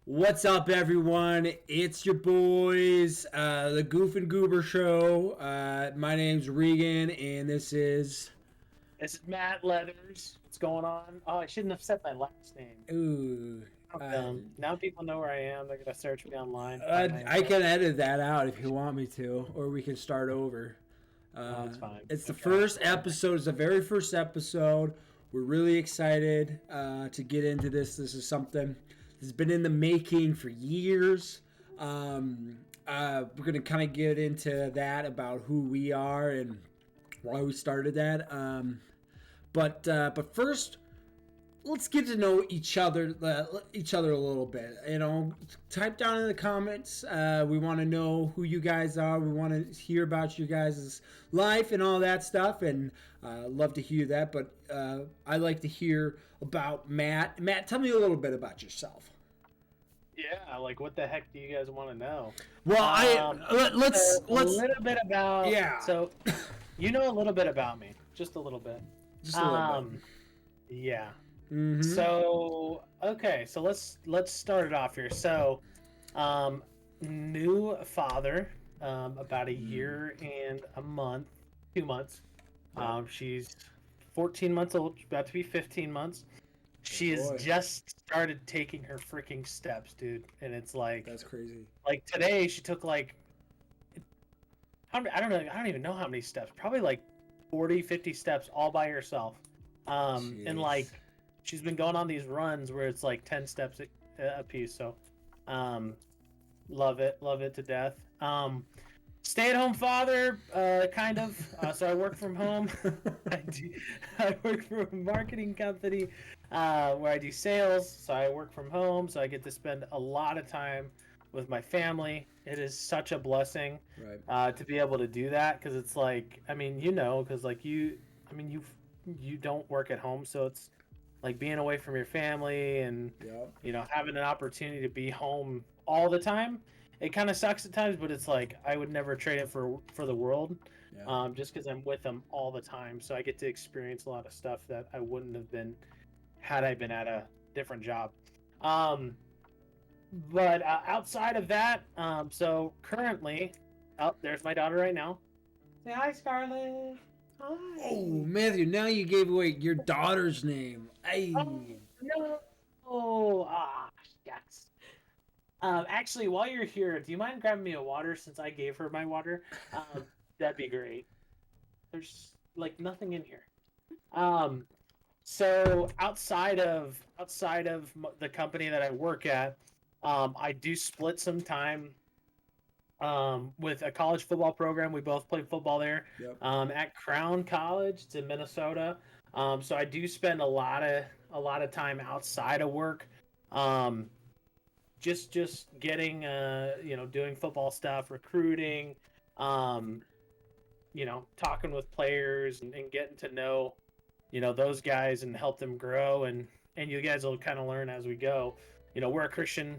What's up, everyone? It's your boys, the Goof and Goober Show. My name's Regan, and this is. This is Matt Leathers. What's going on? Oh, I shouldn't have said my last name. Ooh. Now people know where I am. They're gonna search me online. I can edit that out if you want me to, or we can start over. No, it's fine. It's the first episode. It's the very first episode. We're really excited to get into this. This is something that's been in the making for years. We're going to kind of get into that about who we are and why we started that. But first, let's get to know each other a little bit. Type down in the comments. We want to know who you guys are. We want to hear about you guys' life and all that stuff, and love to hear that. But I like to hear about Matt. Matt, tell me a little bit about yourself. Yeah, like what the heck do you guys want to know? Well, let's a little bit about. Yeah. So, you know a little bit about me, just a little bit. Just a little bit. Yeah. Mm-hmm. So okay, so let's start it off here. So, new father, about a year and a month, 2 months. She's 14 months old, about to be 15 months. She has just started taking her freaking steps, dude, and it's like that's crazy. Like today, she took I don't even know how many steps. Probably like 40, 50 steps all by herself. And like. She's been going on these runs where it's like 10 steps a piece. So, love it to death. Stay-at-home father, kind of. So I work from home. I work for a marketing company where I do sales. So I work from home. So I get to spend a lot of time with my family. It is such a blessing to be able to do that, because it's like, I mean, because like you don't work at home, so it's like being away from your family and having an opportunity to be home all the time. It kind of sucks at times, but it's like I would never trade it for the world. Just because I'm with them all the time, so I get to experience a lot of stuff that I wouldn't have been had I been at a different job. But outside of that, so currently, there's my daughter right now. Say hi, Scarlett. Hi. Oh, Matthew, now you gave away your daughter's name. Hey. Oh, no. Oh, yes. Actually, while you're here, do you mind grabbing me a water since I gave her my water? That'd be great. There's like nothing in here. So outside of the company that I work at, I do split some time with a college football program. We both played football there. At Crown College. It's in Minnesota. So I do spend a lot of time outside of work, just getting doing football stuff, recruiting, talking with players and getting to know those guys and help them grow, and you guys will kind of learn as we go. We're a Christian.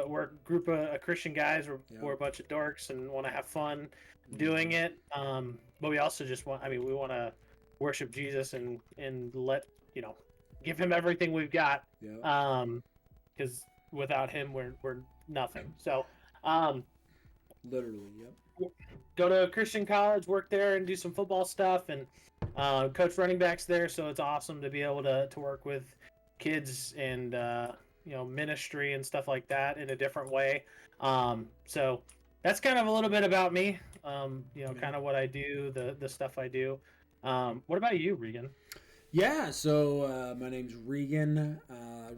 We're a group of Christian guys. We're a bunch of dorks and want to have fun doing it. But we also just want to worship Jesus and let give him everything we've got. Because without him, we're nothing. So, literally, go to a Christian college, work there, and do some football stuff, and coach running backs there. So it's awesome to be able to work with kids and ministry and stuff like that in a different way. So that's kind of a little bit about me. Kind of what I do, the stuff I do. What about you, Regan? Yeah, so my name's Regan,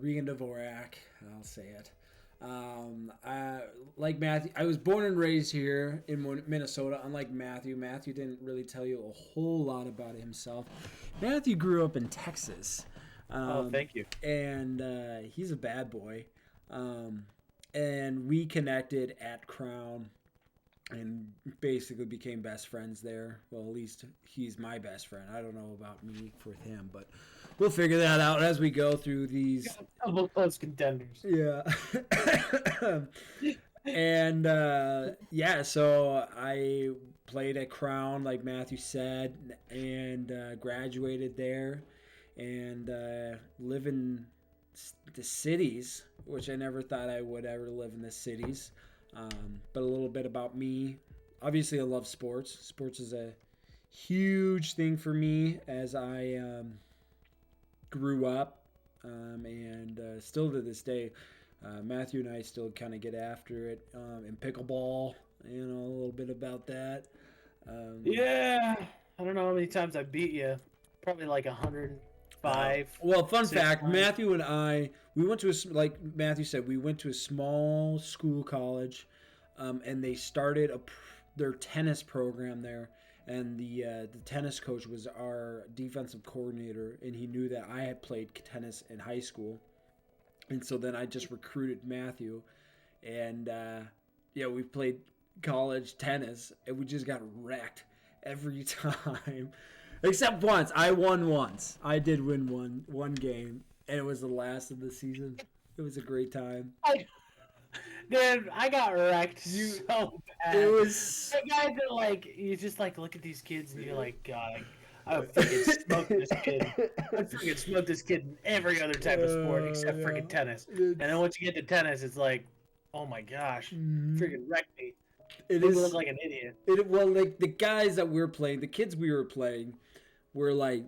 Regan Dvorak, I'll say it. Like Matthew, I was born and raised here in Minnesota. Unlike Matthew didn't really tell you a whole lot about himself. Matthew grew up in Texas. Thank you. And he's a bad boy. And we connected at Crown and basically became best friends there. Well, at least he's my best friend. I don't know about me with him, but we'll figure that out as we go through these. Couple close contenders. Yeah. And so I played at Crown, like Matthew said, and graduated there, and live in the cities, which I never thought I would ever live in the cities. But a little bit about me. Obviously, I love sports. Sports is a huge thing for me as I grew up, and still to this day. Matthew and I still kind of get after it in pickleball. You know, a little bit about that. Yeah, I don't know how many times I beat you. Probably like 105. Well, fun 6 fact: times. Matthew and I, we went to like Matthew said, we went to a small school college, and they started their tennis program there. And the tennis coach was our defensive coordinator, and he knew that I had played tennis in high school, and so then I just recruited Matthew, and we played college tennis, and we just got wrecked every time. Except once. I won once. I did win one game, and it was the last of the season. It was a great time. Dude, I got wrecked so bad. It was... The guys that, like, you just, like, look at these kids, and you're like, God, I would freaking smoke this kid. I'd freaking smoke this kid in every other type of sport except freaking tennis. And then once you get to tennis, it's like, oh my gosh, freaking wrecked me. It look like an idiot. Well, like, the guys that we're playing, the kids we were playing, were like,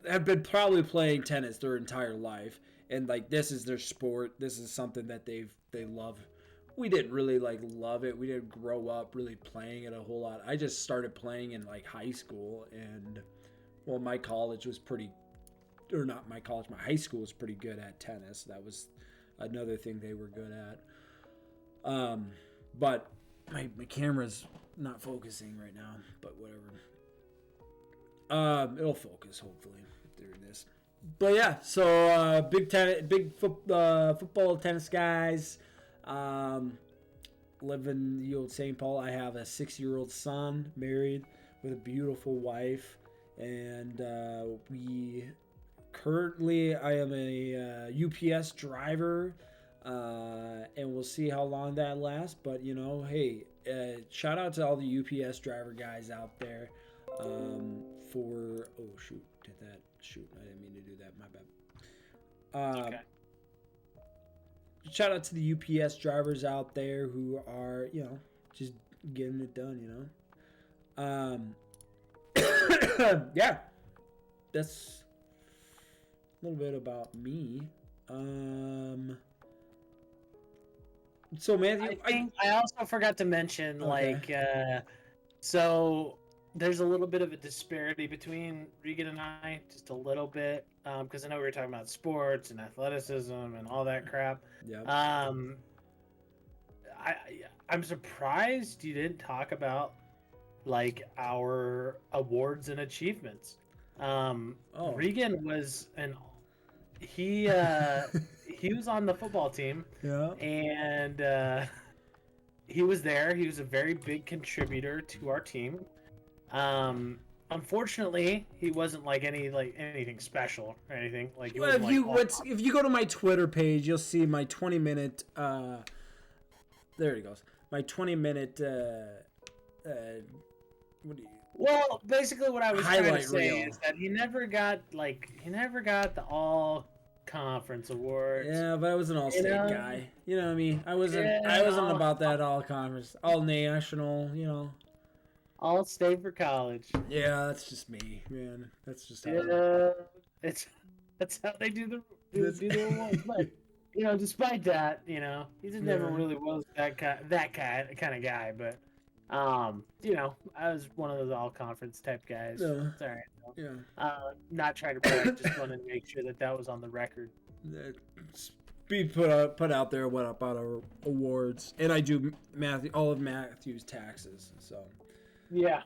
have been probably playing tennis their entire life, and like this is their sport. This is something that they love. We didn't really like love it. We didn't grow up really playing it a whole lot. I just started playing in like high school, and well, my college was pretty, or not my college, my high school was pretty good at tennis. That was another thing they were good at. But my camera's not focusing right now, but whatever. It'll focus hopefully through this. But yeah, so football tennis guys. Live in the old St. Paul. I have a 6-year-old son, married with a beautiful wife, and I am a UPS driver. And we'll see how long that lasts. But, you know, hey, shout out to all the UPS driver guys out there for... Oh, shoot. I didn't mean to do that. My bad. Okay. Shout out to the UPS drivers out there who are, you know, just getting it done, you know. Yeah. That's a little bit about me. So, Matthew, I also forgot to mention, okay. So there's a little bit of a disparity between Regan and I, just a little bit, because I know we were talking about sports and athleticism and all that crap. Yeah. I'm surprised you didn't talk about like our awards and achievements. Regan was he was on the football team. Yeah. And he was there. He was a very big contributor to our team. Unfortunately, he wasn't like anything special or anything. Like, if you go to my Twitter page, you'll see my 20-minute. There he goes. My 20-minute. Well, basically, what I was trying to say reel is that he never got the all conference award. Yeah, but I was an all-state guy. You know what I mean? I wasn't about that all conference, all national. You know. All state for college. Yeah, that's just me, man. That's just how that's how they do the awards. But you know, despite that, you know, he just never really was that kind of guy. But you know, I was one of those all conference type guys. Yeah. It's all right. Yeah. Not trying to brag, just wanted to make sure that was on the record. Be put out there what about our awards, and I do all of Matthew's taxes, so. Yeah.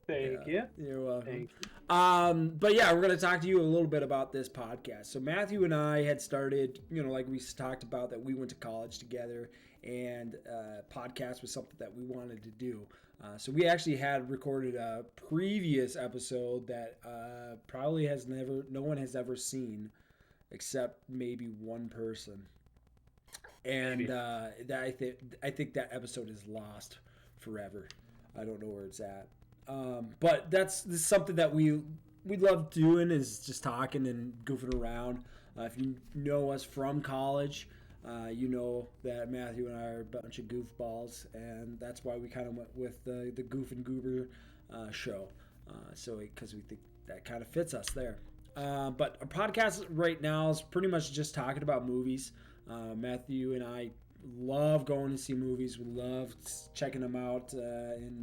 Thank you. You're welcome. Thank you. But yeah, we're going to talk to you a little bit about this podcast. So Matthew and I had started, you know, like we talked about, that we went to college together, and podcast was something that we wanted to do. So we actually had recorded a previous episode that probably no one has ever seen, except maybe one person. And I think that episode is lost forever. I don't know where it's at. But this is something that we we love doing is just talking and goofing around. If you know us from college, you know that Matthew and I are a bunch of goofballs, and that's why we kind of went with the Goof and Goober show. Because we think that kind of fits us there. But our podcast right now is pretty much just talking about movies. Matthew and I love going to see movies. We love checking them out.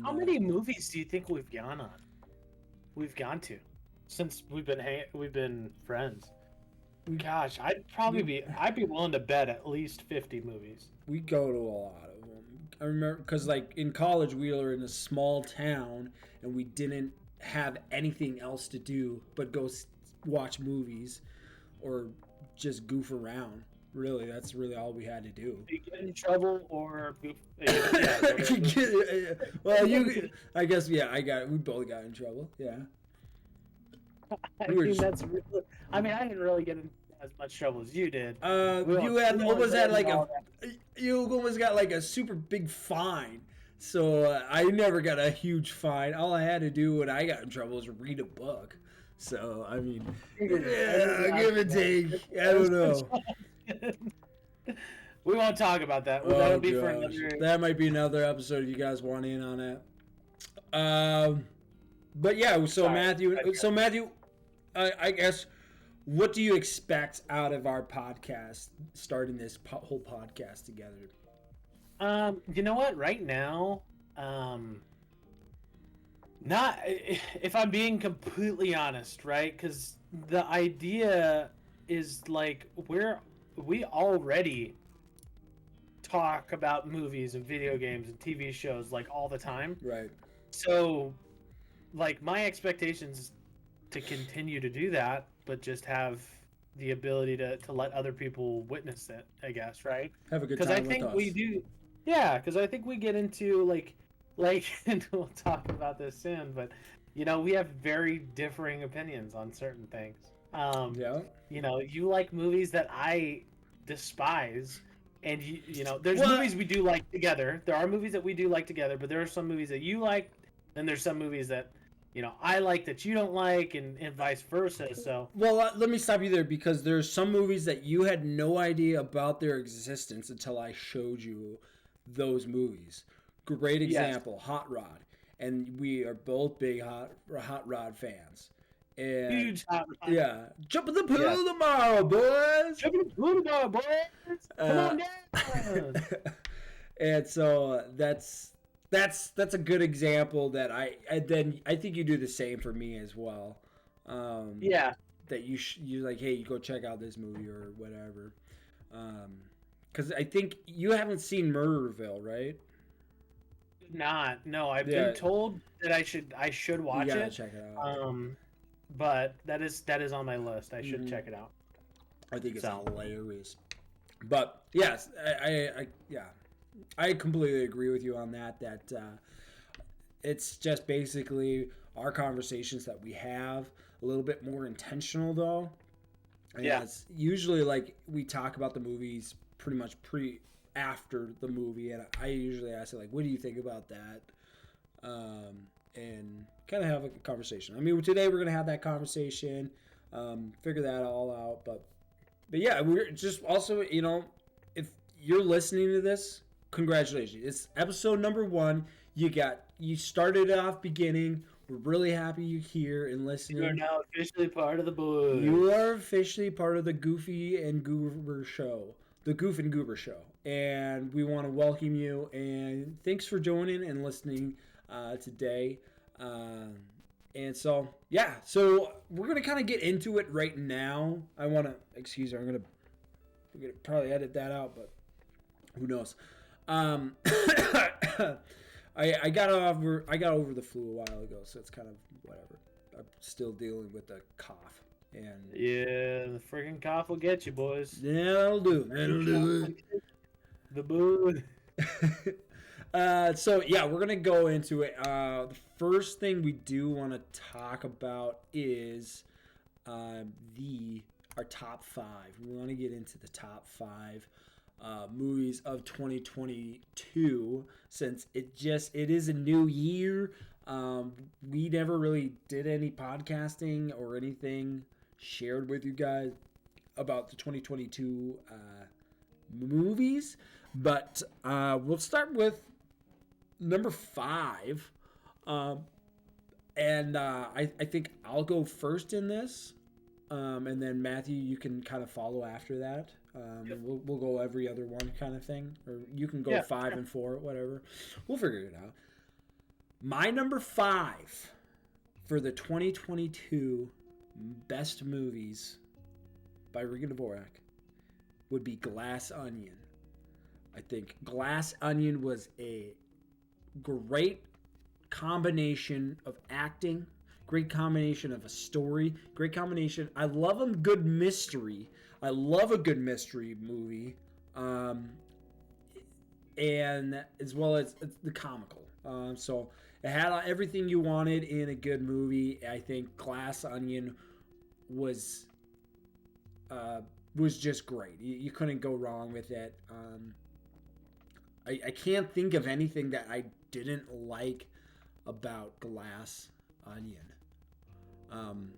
How many movies do you think we've gone on? We've gone to since we've been friends. Gosh, I'd be willing to bet at least 50 movies. We go to a lot of them. I remember because like in college we were in a small town and we didn't have anything else to do but go watch movies or just goof around. Really, that's really all we had to do. You get in trouble or goof? Well, I guess we both got in trouble. Yeah. I mean, I didn't really get in as much trouble as you did. You almost got like a super big fine. So I never got a huge fine. All I had to do when I got in trouble was read a book. So I mean, give and take. I don't know. We won't talk about that. That'll be for another. That might be another episode if you guys want in on that. But yeah, so sorry, Matthew, I guess, what do you expect out of our podcast, starting this whole podcast together? You know what? Right now, not if I'm being completely honest, right? Because the idea is like we already talk about movies and video games and TV shows like all the time, right? So, like my expectations to continue to do that, but just have the ability to let other people witness it, I guess, right? Have a good time with us. Because I think we do. Yeah, because I think we get into like, and we'll talk about this soon, but we have very differing opinions on certain things. Yeah. You like movies that I despise, and there's movies we do like together. There are movies that we do like together, but there are some movies that you like, and there's some movies that I like that you don't like, and vice versa. So, well, let me stop you there because there's some movies that you had no idea about their existence until I showed you those movies. Great example, yes. Hot Rod, and we are both big Hot Rod fans. And, huge Hot Rod. Yeah, jump in the pool tomorrow, boys. Jump in the pool tomorrow, boys. Come on down. And so that's a good example that I think you do the same for me as well. Yeah. That you're like, hey, you go check out this movie or whatever. Because I think you haven't seen Murderville, right? No, I've been told that I should watch it. Check it out. But that is on my list. I should check it out. I think it's hilarious. But yes, I completely agree with you on that. That it's just basically our conversations that we have, a little bit more intentional though. And it's usually like we talk about the movies pretty much after the movie, and I usually ask it like, what do you think about that? And kind of have a conversation. I mean, today we're gonna have that conversation, figure that all out. But yeah, we're just also, if you're listening to this, congratulations! It's episode number 1. You started off beginning. We're really happy you're here and listening. You are now officially part of the boys. You are officially part of the Goofy and Goober show, the Goof and Goober show, and we want to welcome you. And thanks for joining and listening today. And so we're gonna kind of get into it right now. I'm gonna probably edit that out, but who knows? I got over the flu a while ago, so it's kind of whatever. I'm still dealing with the cough, and the freaking cough will get you, boys. Yeah, that'll do. The boo. So yeah, we're gonna go into it. The first thing we do want to talk about is our top 5. We want to get into the top 5 movies of 2022, since it is a new year. We never really did any podcasting or anything shared with you guys about the 2022 movies, but we'll start with number 5. And I think I'll go first in this, and then Matthew, you can kind of follow after that. Yep. We'll go every other one kind of thing, or you can go Yeah, 5 sure. and 4, whatever. We'll figure it out. My number 5 for the 2022 best movies by Ricky Dvorak would be Glass Onion. I think Glass Onion was a great combination of acting, great combination of a story, great combination. I love a good mystery. I love a good mystery movie, and as well as the comical. So it had everything you wanted in a good movie. I think Glass Onion was just great. You couldn't go wrong with it. I can't think of anything that I didn't like about Glass Onion.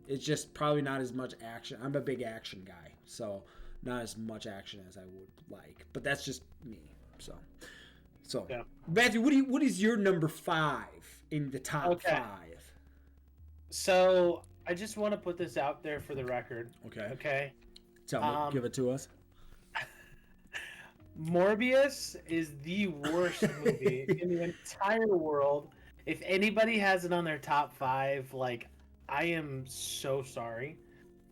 It's just probably not as much action. I'm a big action guy, so not as much action as I would like. But that's just me. So Yeah. Matthew, what is your number 5 in the top 5? So I just want to put this out there for the record. Okay. Tell me, give it to us. Morbius is the worst movie in the entire world. If anybody has it on their top 5, like, I am so sorry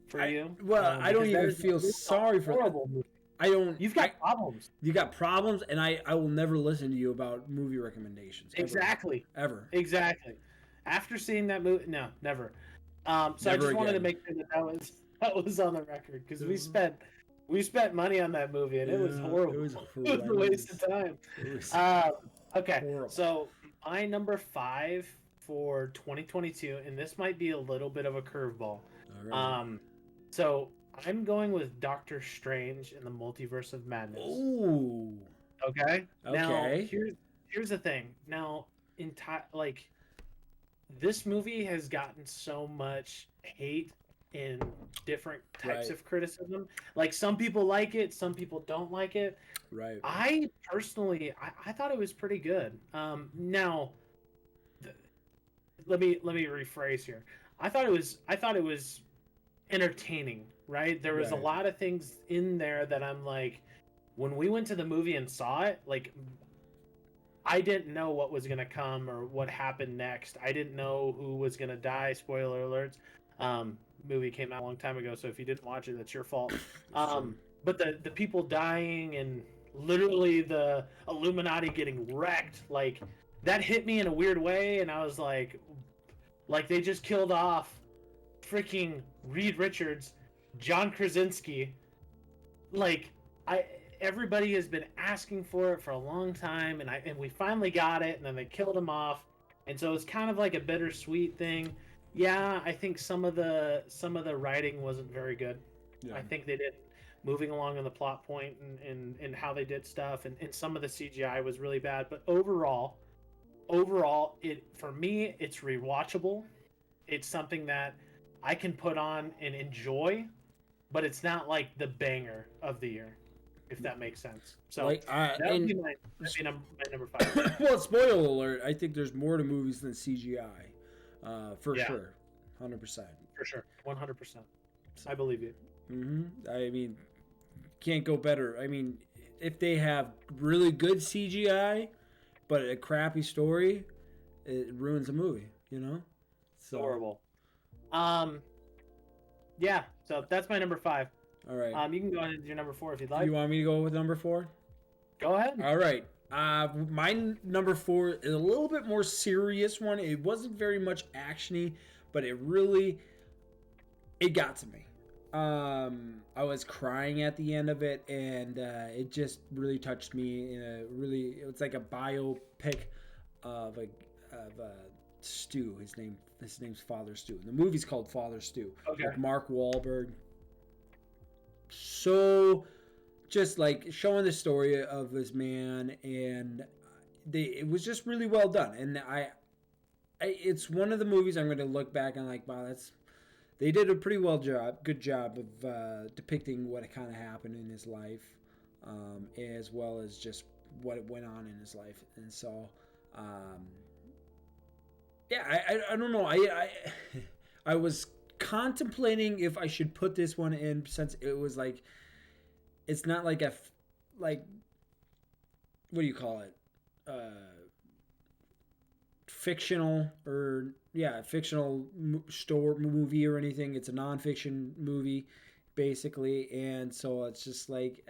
for you. Well, I don't even feel sorry for horrible movie. I don't. You've got problems. You got problems, and I will never listen to you about movie recommendations. Exactly. Ever. Exactly. After seeing that movie, no, never. So Never I just wanted to again. make sure that was on the record, because we spent money on that movie, and it was horrible. It was It was a waste of time. It was Okay, horrible. so my number 5 for 2022, and this might be a little bit of a curveball. All right. So I'm going with Doctor Strange in the Multiverse of Madness. Ooh. Okay. Now Okay. here's the thing. Now, this movie has gotten so much hate in different types Right. of criticism. Like, some people like it, some people don't like it. Right. I personally, I thought it was pretty good. Now, let me rephrase here. I thought it was entertaining, right? There was a Right. lot of things in there that I'm like, when we went to the movie and saw it, like, I didn't know what was gonna come or what happened next. I didn't know who was gonna die. Spoiler alerts. Movie came out a long time ago, so if you didn't watch it, that's your fault. But the people dying and literally the Illuminati getting wrecked, like, that hit me in a weird way, and I was like they just killed off freaking Reed Richards, John Krasinski. Like, everybody has been asking for it for a long time, and we finally got it, and then they killed him off, and so it's kind of like a bittersweet thing. Yeah, I think some of the writing wasn't very good. Yeah. I think they did moving along on the plot point and how they did stuff, and some of the CGI was really bad. But overall, for me, it's rewatchable. It's something that I can put on and enjoy, but it's not like the banger of the year, if that makes sense. So Like, that would be my number 5. well, spoiler alert. I think there's more to movies than CGI. For Yeah. sure. 100%. For sure, 100%. I believe you. I mean, can't go better. I mean, if they have really good CGI, but a crappy story, it ruins a movie, you know? So, Horrible. Yeah, so that's my number 5. All right. You can go ahead with your number 4 if you'd like. You want me to go with number 4? Go ahead. All right. My number 4 is a little bit more serious one. It wasn't very much actiony, but it got to me. I was crying at the end of it, and it just really touched me. It's like a biopic of a Stu. His name's Father Stu. And the movie's called Father Stu. Okay. With Mark Wahlberg. So, just like showing the story of this man, and it was just really well done. And it's one of the movies I'm going to look back and like, wow, they did a pretty good job of depicting what kind of happened in his life, as well as just what went on in his life. And so, yeah, I don't know. I was contemplating if I should put this one in, since it was like, it's not like like, what do you call it? Fictional movie or anything. It's a nonfiction movie, basically, and so it's just like,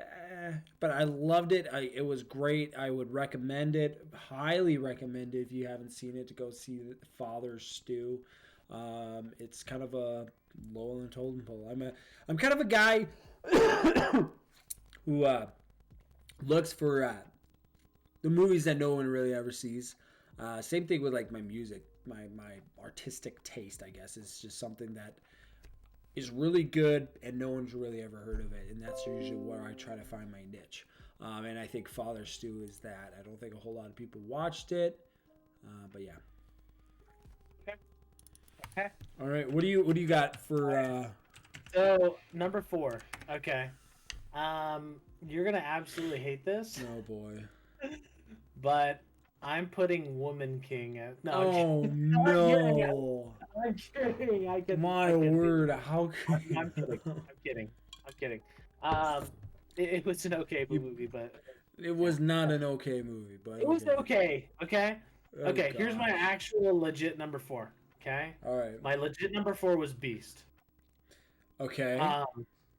but I loved it. It was great. I would recommend it, highly recommend it, if you haven't seen it, to go see Father's Stew. It's kind of a Lowell and Totem Pole. I'm kind of a guy who looks for the movies that no one really ever sees. Same thing with like my music, my artistic taste, I guess, is just something that is really good and no one's really ever heard of it, and that's usually where I try to find my niche. And I think Father Stew is that. I don't think a whole lot of people watched it, but yeah. Okay. All right, what do you got for? So number 4. Okay. You're gonna absolutely hate this. Oh boy. But I'm putting Woman King at. No, oh no! I'm kidding. My word! How could you? I'm kidding. It was an okay movie, but it was not an okay movie, but it was okay. Okay. Oh, okay. God. Here's my actual legit number 4. Okay. All right. My legit number 4 was Beast. Okay.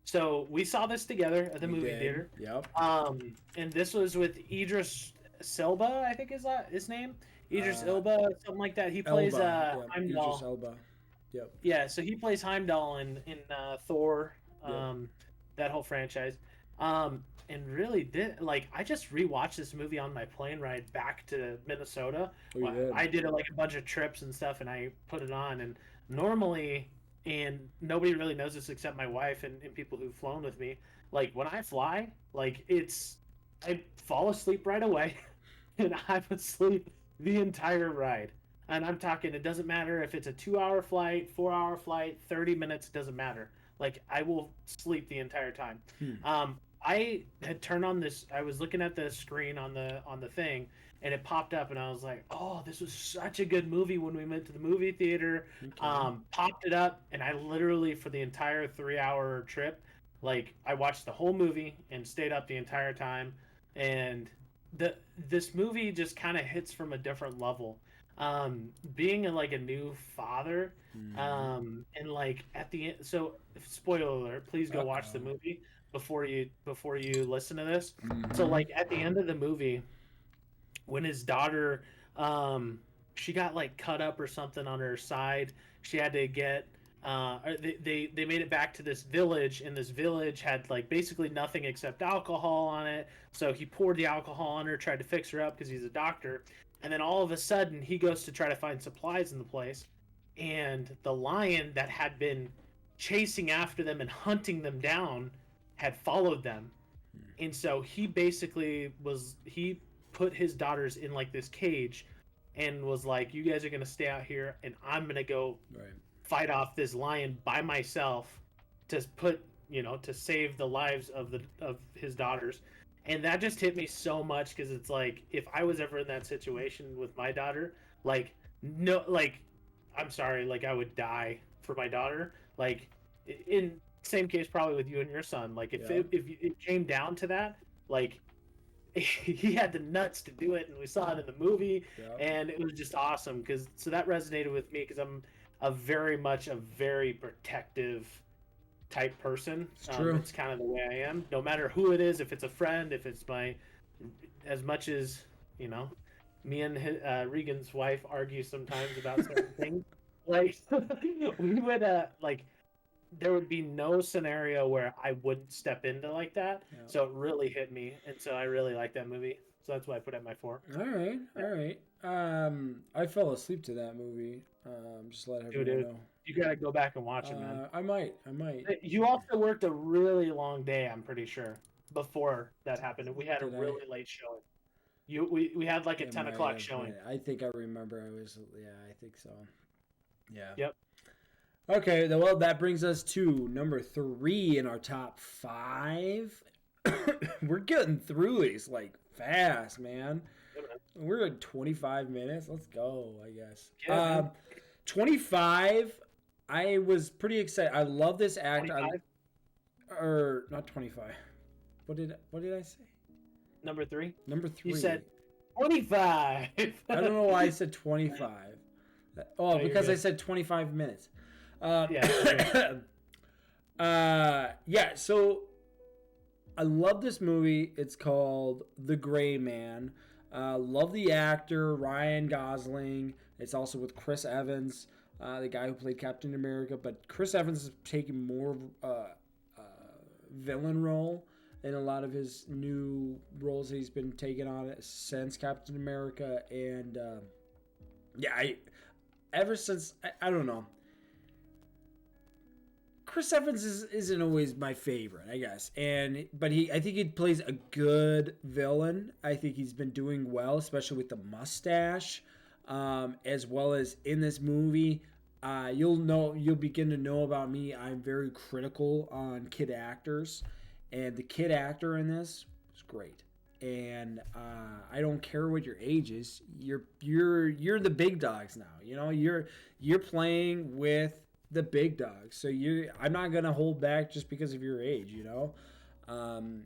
So we saw this together at the movie theater. Yep. And this was with Idris Elba, I think is that his name? Idris Elba, something like that. He plays Heimdall. Idris Elba. Yep. Yeah, so he plays Heimdall in Thor, that whole franchise. And really did I just rewatched this movie on my plane ride back to Minnesota. Oh, I did like a bunch of trips and stuff, and I put it on. And normally, and nobody really knows this except my wife and people who've flown with me. Like when I fly, I fall asleep right away, and I'm asleep the entire ride. And I'm talking, it doesn't matter if it's a 2-hour flight, 4-hour flight, 30 minutes, it doesn't matter. Like I will sleep the entire time. I had turned on this. I was looking at the screen on the thing, and it popped up, and I was like, "Oh, this was such a good movie." When we went to the movie theater, popped it up, and I literally for the entire 3-hour trip, I watched the whole movie and stayed up the entire time. And this movie just kind of hits from a different level. Being a new father, and at the end. So spoiler alert! Please go watch the movie before you listen to this. So at the end of the movie, when his daughter, she got cut up or something on her side, she had to get. They made it back to this village, and this village had basically nothing except alcohol on it. So he poured the alcohol on her, tried to fix her up because he's a doctor, and then all of a sudden he goes to try to find supplies in the place, and the lion that had been chasing after them and hunting them down had followed them. And so he basically he put his daughters in this cage and was like, you guys are going to stay out here and I'm going to go fight off this lion by myself to to save the lives of his daughters. And that just hit me so much, because it's if I was ever in that situation with my daughter, I'm sorry, I would die for my daughter. In same case probably with you and your son. If it came down to that, he had the nuts to do it, and we saw it in the movie, and it was just awesome. So that resonated with me, because I'm a very protective type person. It's true. It's kind of the way I am. No matter who it is, if it's a friend, if it's as much as me and Regan's wife argue sometimes about certain things. We would there would be no scenario where I wouldn't step into that. Yeah. So it really hit me, and so I really like that movie. So that's why I put it at my 4. All right. I fell asleep to that movie. Just let everyone know. You gotta go back and watch it, man. I might. You also worked a really long day, I'm pretty sure, before that happened. We had a really late showing. We had like a It 10 might o'clock have showing. been. I think I remember. I think so. Yeah. Yep. Okay, well, that brings us to number 3 in our top 5. We're getting through these like fast, man. We're at 25 minutes. Let's go, I guess. Yeah, 25. I was pretty excited. I love this actor. Or not 25. What did I say? Number 3. Number 3. You said 25. I don't know why I said 25. Oh, because I said 25 minutes. Yeah. Yeah. So I love this movie. It's called The Gray Man. Love the actor Ryan Gosling. It's also with Chris Evans, the guy who played Captain America. But Chris Evans is taking more of villain role in a lot of his new roles that he's been taking on since Captain America. And ever since I don't know. Chris Evans isn't always my favorite, I guess, but I think he plays a good villain. I think he's been doing well, especially with the mustache, as well as in this movie. You'll begin to know about me. I'm very critical on kid actors, and the kid actor in this was great. And I don't care what your age is. You're the big dogs now. You know, you're playing with the big dogs, so I'm not gonna hold back just because of your age, you know. But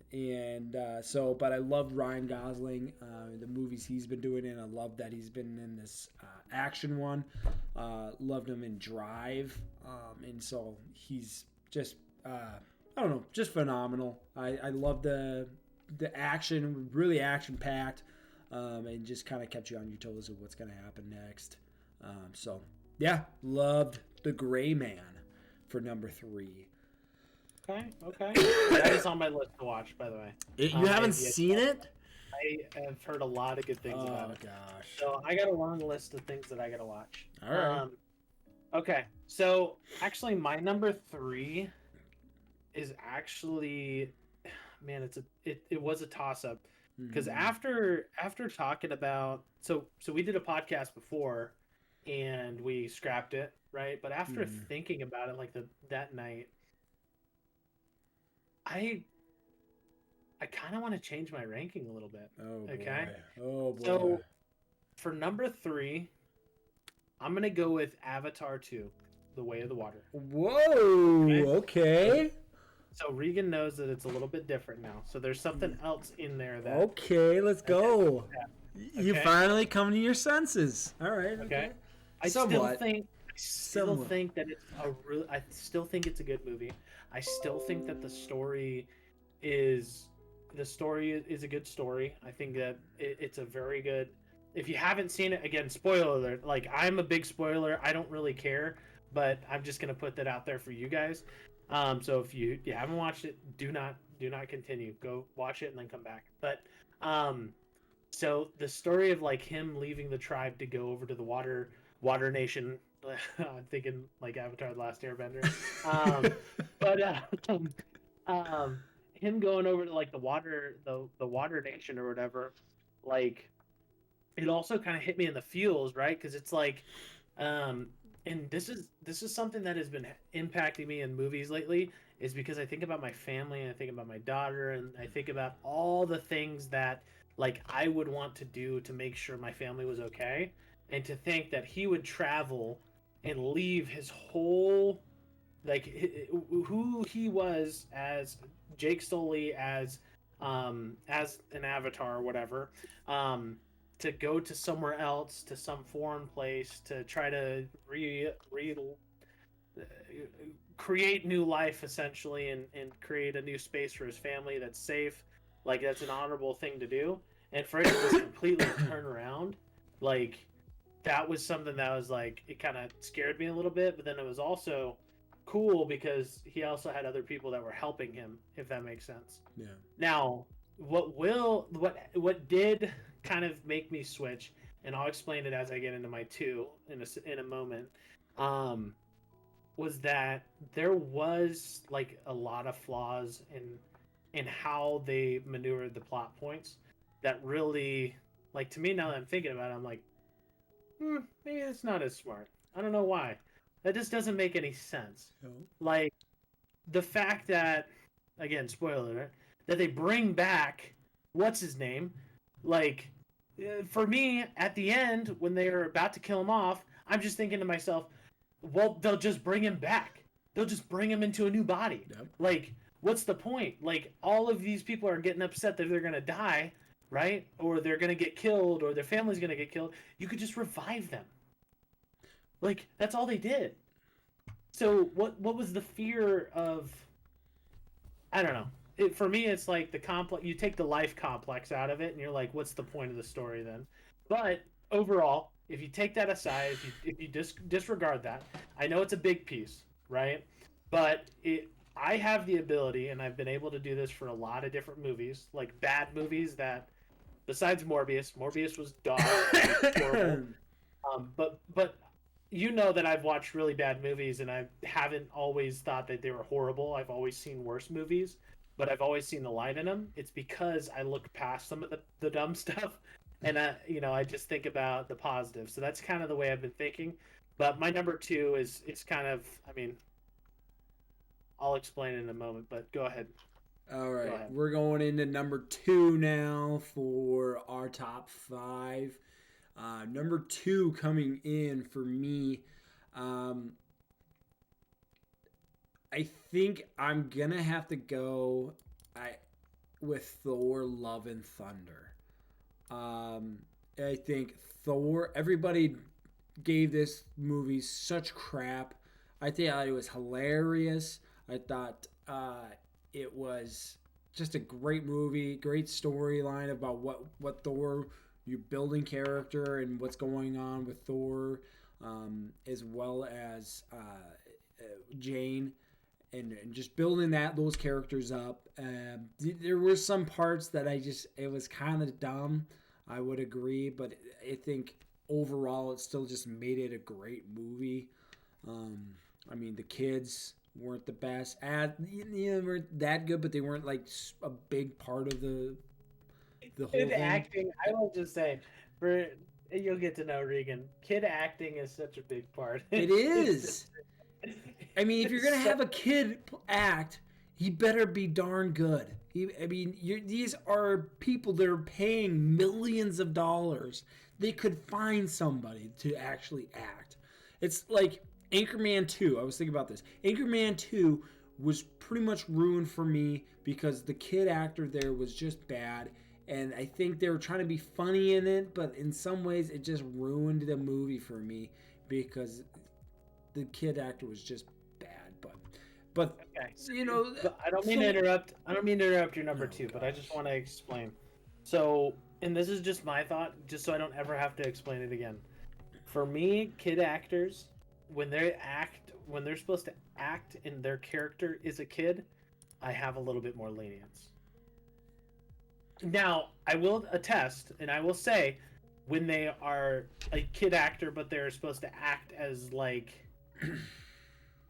I love Ryan Gosling, the movies he's been doing, and I love that he's been in this action one. Loved him in Drive, and so he's just I don't know, just phenomenal. I love the action, really action packed, and just kind of kept you on your toes of what's gonna happen next. So yeah, loved The Gray Man for number 3. Okay. That is on my list to watch, by the way. You haven't seen it? I have heard a lot of good things about it. Oh, gosh. So I got a long list of things that I got to watch. All right. Okay. So actually, my number 3 is actually, man, it was a toss up because after talking about so we did a podcast before and we scrapped it, right? But after thinking about it like that night, I kind of want to change my ranking a little bit. Oh, okay. Boy. Oh boy. So for number 3, I'm gonna go with Avatar 2, The Way of the Water. Whoa. Okay. So Regan knows that it's a little bit different now. So there's something else in there that. Okay, let's go. Yeah. You finally come to your senses. All right. Okay. I still think that I still think it's a good movie. I still think that the story is a good story. I think that it's a very good. If you haven't seen it, again, spoiler alert. Like, I'm a big spoiler. I don't really care, but I'm just gonna put that out there for you guys. So if you haven't watched it, do not continue. Go watch it and then come back. But so the story of like him leaving the tribe to go over to the water nation. I'm thinking like Avatar: The Last Airbender. Him going over to like the water nation or whatever, like it also kind of hit me in the feels, right? Because it's like, and this is something that has been impacting me in movies lately, is because I think about my family and I think about my daughter and I think about all the things that like I would want to do to make sure my family was okay, and to think that he would travel and leave his whole who he was as Jake Sully as an avatar or whatever, to go to somewhere else, to some foreign place, to try to create new life essentially, and create a new space for his family that's safe. Like, that's an honorable thing to do, and for it to just completely turn around, like, that was something that was like, it kind of scared me a little bit, but then it was also cool because he also had other people that were helping him, if that makes sense. Yeah. Now, what did kind of make me switch, and I'll explain it as I get into my 2 in a moment, was that there was like a lot of flaws in how they maneuvered the plot points that really Like, to me, now that I'm thinking about it, I'm like, maybe it's not as smart. I don't know why. That just doesn't make any sense. No. Like, the fact that, again, spoiler alert, that they bring back, what's his name? Like, for me, at the end, when they are about to kill him off, I'm just thinking to myself, well, they'll just bring him back. They'll just bring him into a new body. Yep. Like, what's the point? Like, all of these people are getting upset that they're going to die, right? Or they're going to get killed, or their family's going to get killed. You could just revive them. Like, that's all they did. So what was the fear of... I don't know. For me, it's like the complex. You take the life complex out of it, and you're like, what's the point of the story then? But overall, if you take that aside, if you disregard that, I know it's a big piece, right? But I have the ability, and I've been able to do this for a lot of different movies, like bad movies that, besides Morbius was dog, horrible. But you know that I've watched really bad movies, and I haven't always thought that they were horrible. I've always seen worse movies, but I've always seen the light in them. It's because I look past some of the dumb stuff, and I just think about the positive. So that's kind of the way I've been thinking. But my number 2 is kind of, I mean, I'll explain it in a moment, but go ahead. All right, we're going into number 2 now for our top 5. Number 2 coming in for me, I think I'm gonna have to go with Thor: Love and Thunder. I think Thor. Everybody gave this movie such crap. I think it was hilarious. I thought it was just a great movie, great storyline about what Thor. You building character and what's going on with Thor, as well as Jane, and just building those characters up. There were some parts that it was kind of dumb. I would agree, but I think overall it still just made it a great movie. I mean, the kids weren't the best. Weren't that good, but they weren't like a big part of the whole kid thing. Acting, I will just say, you'll get to know Regan. Kid acting is such a big part. It is. I mean, if you're gonna have a kid act, he better be darn good. These are people that are paying millions of dollars. They could find somebody to actually act. It's like Anchorman 2. I was thinking about this. Anchorman 2 was pretty much ruined for me because the kid actor there was just bad. And I think they were trying to be funny in it, but in some ways it just ruined the movie for me because the kid actor was just bad. But okay. I don't mean to interrupt. I don't mean to interrupt your number 2, but I just want to explain. So, and this is just my thought, just so I don't ever have to explain it again. For me, kid actors, when they're supposed to act and their character is a kid, I have a little bit more lenience. Now, I will attest, and I will say, when they are a kid actor, but they're supposed to act as, like,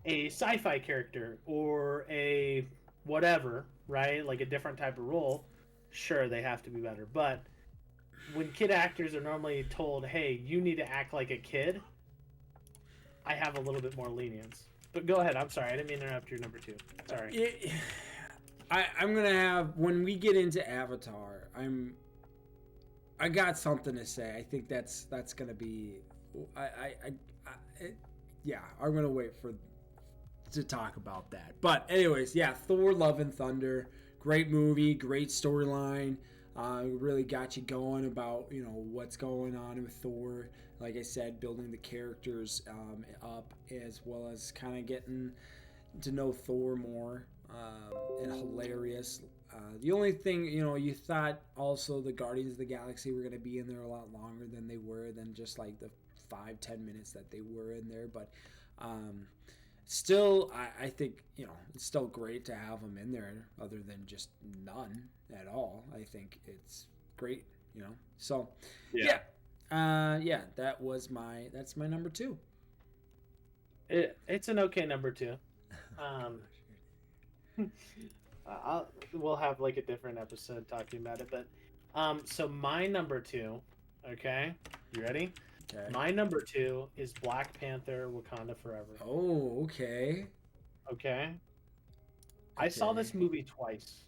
a sci-fi character or a whatever, right? Like a different type of role, sure, they have to be better. But when kid actors are normally told, hey, you need to act like a kid, I have a little bit more lenience. But go ahead, I'm sorry, I didn't mean to interrupt your number 2. Sorry. I'm gonna have, when we get into Avatar, I got something to say. I think that's gonna be, I'm gonna wait to talk about that. But anyways, yeah, Thor: Love and Thunder, great movie, great storyline. Really got you going about what's going on with Thor. Like I said, building the characters up, as well as kind of getting to know Thor more. And hilarious. The only thing, you thought also the Guardians of the Galaxy were going to be in there a lot longer than they were, than just like the 5-10 minutes that they were in there. But still, I think, it's still great to have them in there, other than just none at all. I think it's great, So, yeah. That's my number 2. It's an okay number 2. We'll have like a different episode talking about it, but So my number 2, okay? You ready? Okay. My number 2 is Black Panther: Wakanda Forever. Oh, okay. Okay. I saw this movie twice.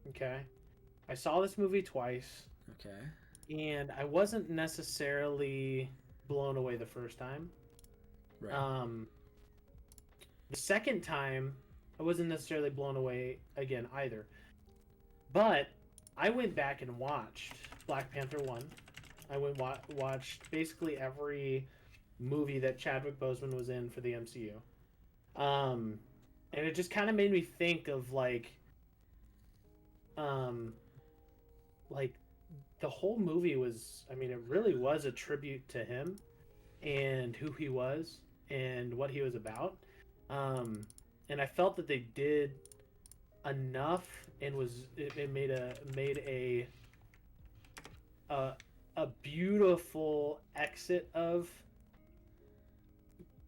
Okay. I saw this movie twice. Okay. And I wasn't necessarily blown away the first time. Right. The second time, I wasn't necessarily blown away again either. But I went back and watched Black Panther 1. I went watched basically every movie that Chadwick Boseman was in for the MCU. And it just kind of made me think of like the whole movie was, I mean, it really was a tribute to him and who he was and what he was about. And I felt that they did enough, and it made a beautiful exit of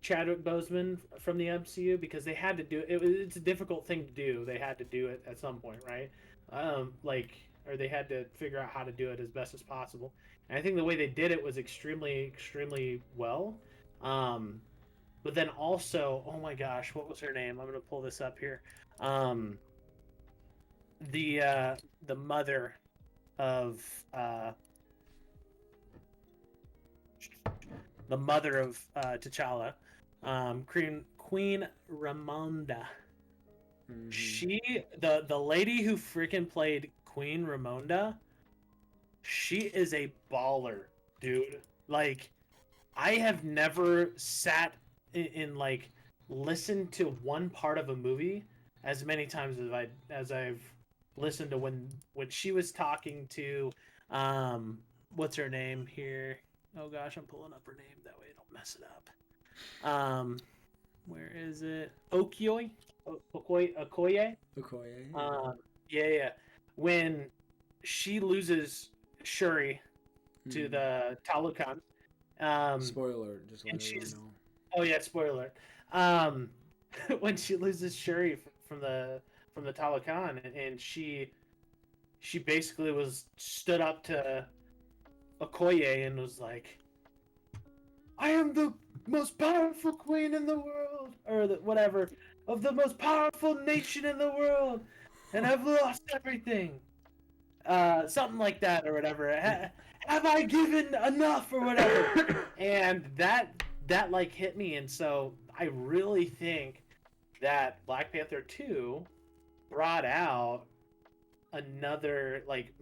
Chadwick Boseman from the MCU, because they had to do it. It's a difficult thing to do. They had to do it at some point, right? Or they had to figure out how to do it as best as possible. And I think the way they did it was extremely, extremely well. But then also, oh my gosh, what was her name? I'm gonna pull this up here. The mother of T'Challa, Queen Ramonda. Mm-hmm. She, the lady who freaking played Queen Ramonda, she is a baller, dude. Like, I have never sat in like listened to one part of a movie as many times as I've listened to when she was talking to what's her name here? Oh gosh, I'm pulling up her name that way I don't mess it up. Where is it? Okoye. Yeah. When she loses Shuri to the Talokan. Spoiler, just let everyone know. Oh yeah, spoiler. When she loses Shuri from the Talokan, and she basically stood up to Okoye and was like, "I am the most powerful queen in the world," or whatever, of the most powerful nation in the world, and I've lost everything. Something like that or whatever. Have I given enough or whatever? And that like hit me, and so I really think that Black Panther 2 brought out another, like,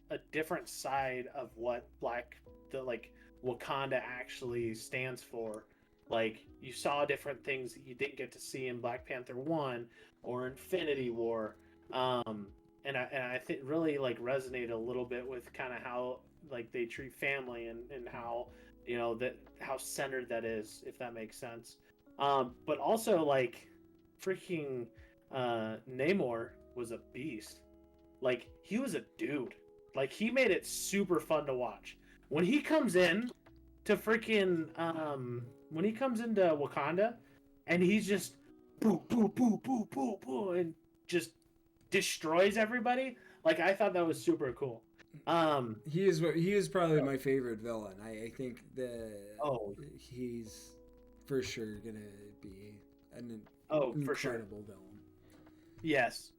a different side of what Wakanda actually stands for. Like, you saw different things that you didn't get to see in Black Panther 1 or Infinity War. And I think really like resonated a little bit with kind of how like they treat family and how, you know, that how centered that is, if that makes sense. But also, like, freaking Namor was a beast. Like, he was a dude. Like, he made it super fun to watch. When he comes in to freaking when he comes into Wakanda and he's just boo boo boo boo boo boo and just destroys everybody, like, I thought that was super cool. He is probably my favorite villain. I think he's for sure gonna be an incredible villain. Yes,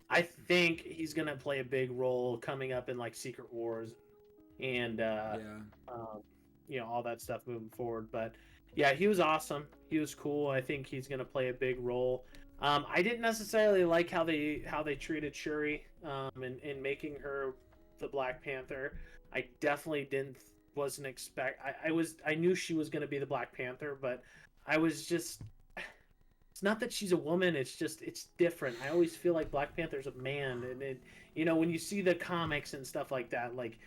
I think he's gonna play a big role coming up in like Secret Wars and you know, all that stuff moving forward. But yeah, he was awesome. He was cool. I think he's gonna play a big role. I didn't necessarily like how they treated Shuri in making her the Black Panther. I definitely wasn't expect. I knew she was going to be the Black Panther, but I was just. It's not that she's a woman. It's just it's different. I always feel like Black Panther's a man, and it, you know, when you see the comics and stuff like that, like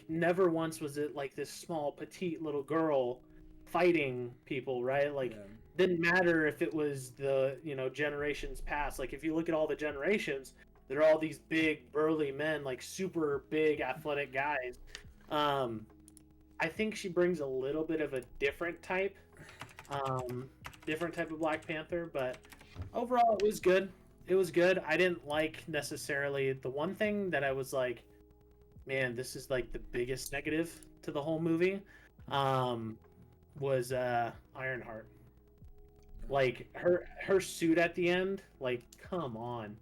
never once was it like this small petite little girl fighting people, right? Like. Yeah. Didn't matter if it was the, you know, generations past. Like, if you look at all the generations, they're all these big burly men, like super big athletic guys. I think she brings a little bit of a different type of Black Panther, but overall it was good. It was good. I didn't like necessarily the one thing that I was like, man, this is like the biggest negative to the whole movie. Was Ironheart. Like her suit at the end, like come on.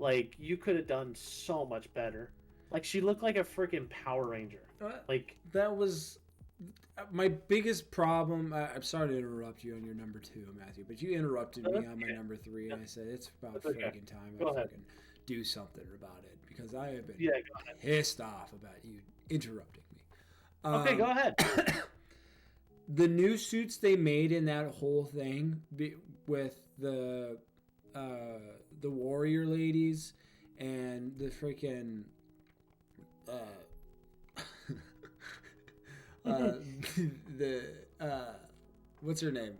Like you could have done so much better. Like she looked like a freaking Power Ranger. Like that was my biggest problem. I'm sorry to interrupt you on your number 2, Matthew, but you interrupted me on my number 3, and I said it's about freaking time I fucking do something about it because I have been pissed off about you interrupting me. Okay, go ahead. The new suits they made in that whole thing with the warrior ladies and the freaking what's her name?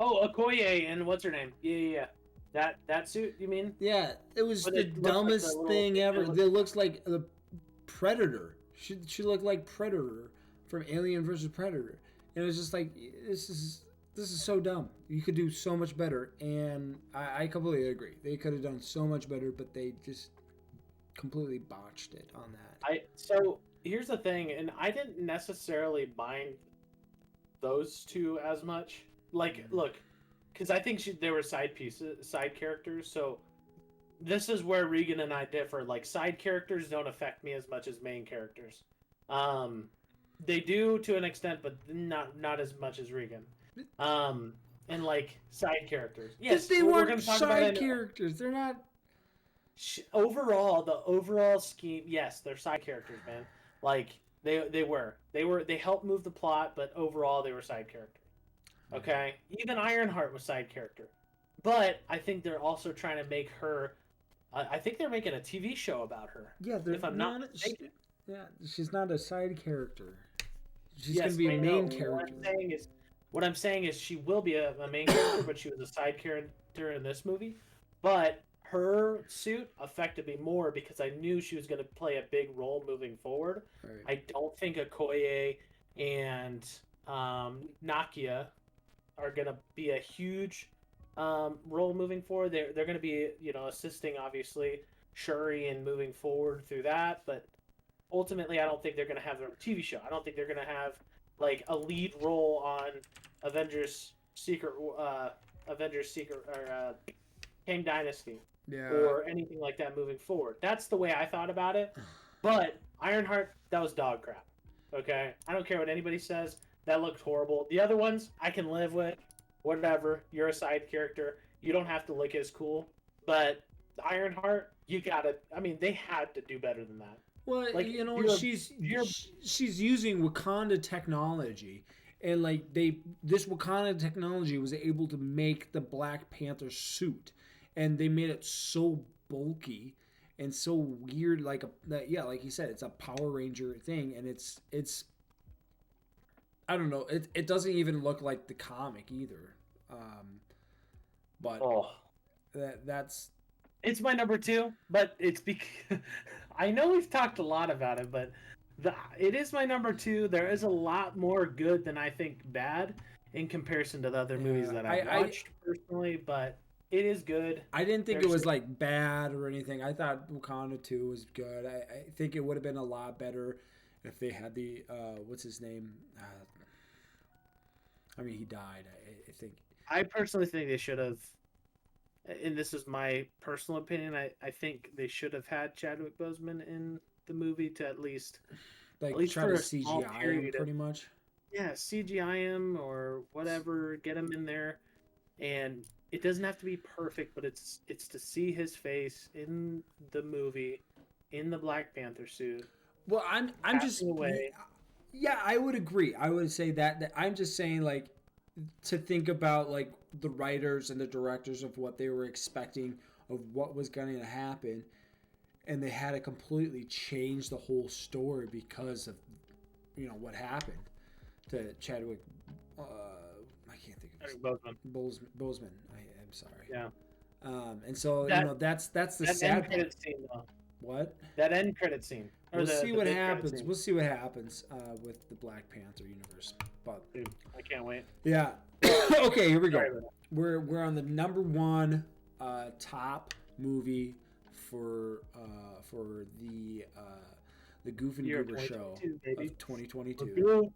Okoye and what's her name? Yeah. That suit, you mean? Yeah, it was the dumbest thing ever. It looks like the Predator. She looked like Predator from Alien vs. Predator. And it was just like, this is so dumb. You could do so much better. And I completely agree. They could have done so much better, but they just completely botched it on that. So here's the thing, and I didn't necessarily mind those two as much. Like, look, because I think they were side characters. So this is where Regan and I differ. Like, side characters don't affect me as much as main characters. They do to an extent, but not as much as Regan. And like side characters. Yes, they weren't side characters. They're not. Overall, the overall scheme, yes, they're side characters, man. Like they helped move the plot, but overall they were side characters. Okay, even Ironheart was side character, but I think they're also trying to make her. I think they're making a TV show about her. Yeah, if I'm not mistaken. She's not a side character. She's going to be a main character. What I'm saying is she will be a main character, but she was a side character in this movie. But her suit affected me more because I knew she was going to play a big role moving forward. Right. I don't think Okoye and Nakia are going to be a huge role moving forward. They're going to be, assisting, obviously, Shuri and moving forward through that. But ultimately, I don't think they're going to have their TV show. I don't think they're going to have like a lead role on Avengers Secret or Kang Dynasty, or anything like that moving forward. That's the way I thought about it. But Ironheart, that was dog crap. Okay, I don't care what anybody says. That looked horrible. The other ones I can live with. Whatever. You're a side character. You don't have to look as cool. But Ironheart, you gotta. I mean, they had to do better than that. Well, like, she's using Wakanda technology, and like this Wakanda technology was able to make the Black Panther suit, and they made it so bulky and so weird, like you said, it's a Power Ranger thing, and it's I don't know, it doesn't even look like the comic either, but that's. It's my number 2, but it's because I know we've talked a lot about it, but it is my number 2. There is a lot more good than I think bad in comparison to the other movies that I've watched personally, but it is good. I didn't think it was like bad or anything. I thought Wakanda 2 was good. I think it would have been a lot better if they had the what's his name? I mean, he died. I think. I personally think they should have. And this is my personal opinion, I think they should have had Chadwick Boseman in the movie to at least try to CGI him pretty much. Yeah, CGI him or whatever, get him in there. And it doesn't have to be perfect, but it's to see his face in the movie, in the Black Panther suit. Well, I'm just away. Yeah, I would agree. I would say that I'm just saying, like, to think about like the writers and the directors of what they were expecting of what was going to happen, and they had to completely change the whole story because of what happened to Chadwick. I can't think of his Boseman. I'm sorry. Yeah. And so that's the sad part. Scene, though. What? That end credit scene. We'll see what happens. We'll see what happens with the Black Panther universe. But dude, I can't wait. Yeah. Okay, here we go. We're on the number 1 top movie for the Goof and Goober show of 2022.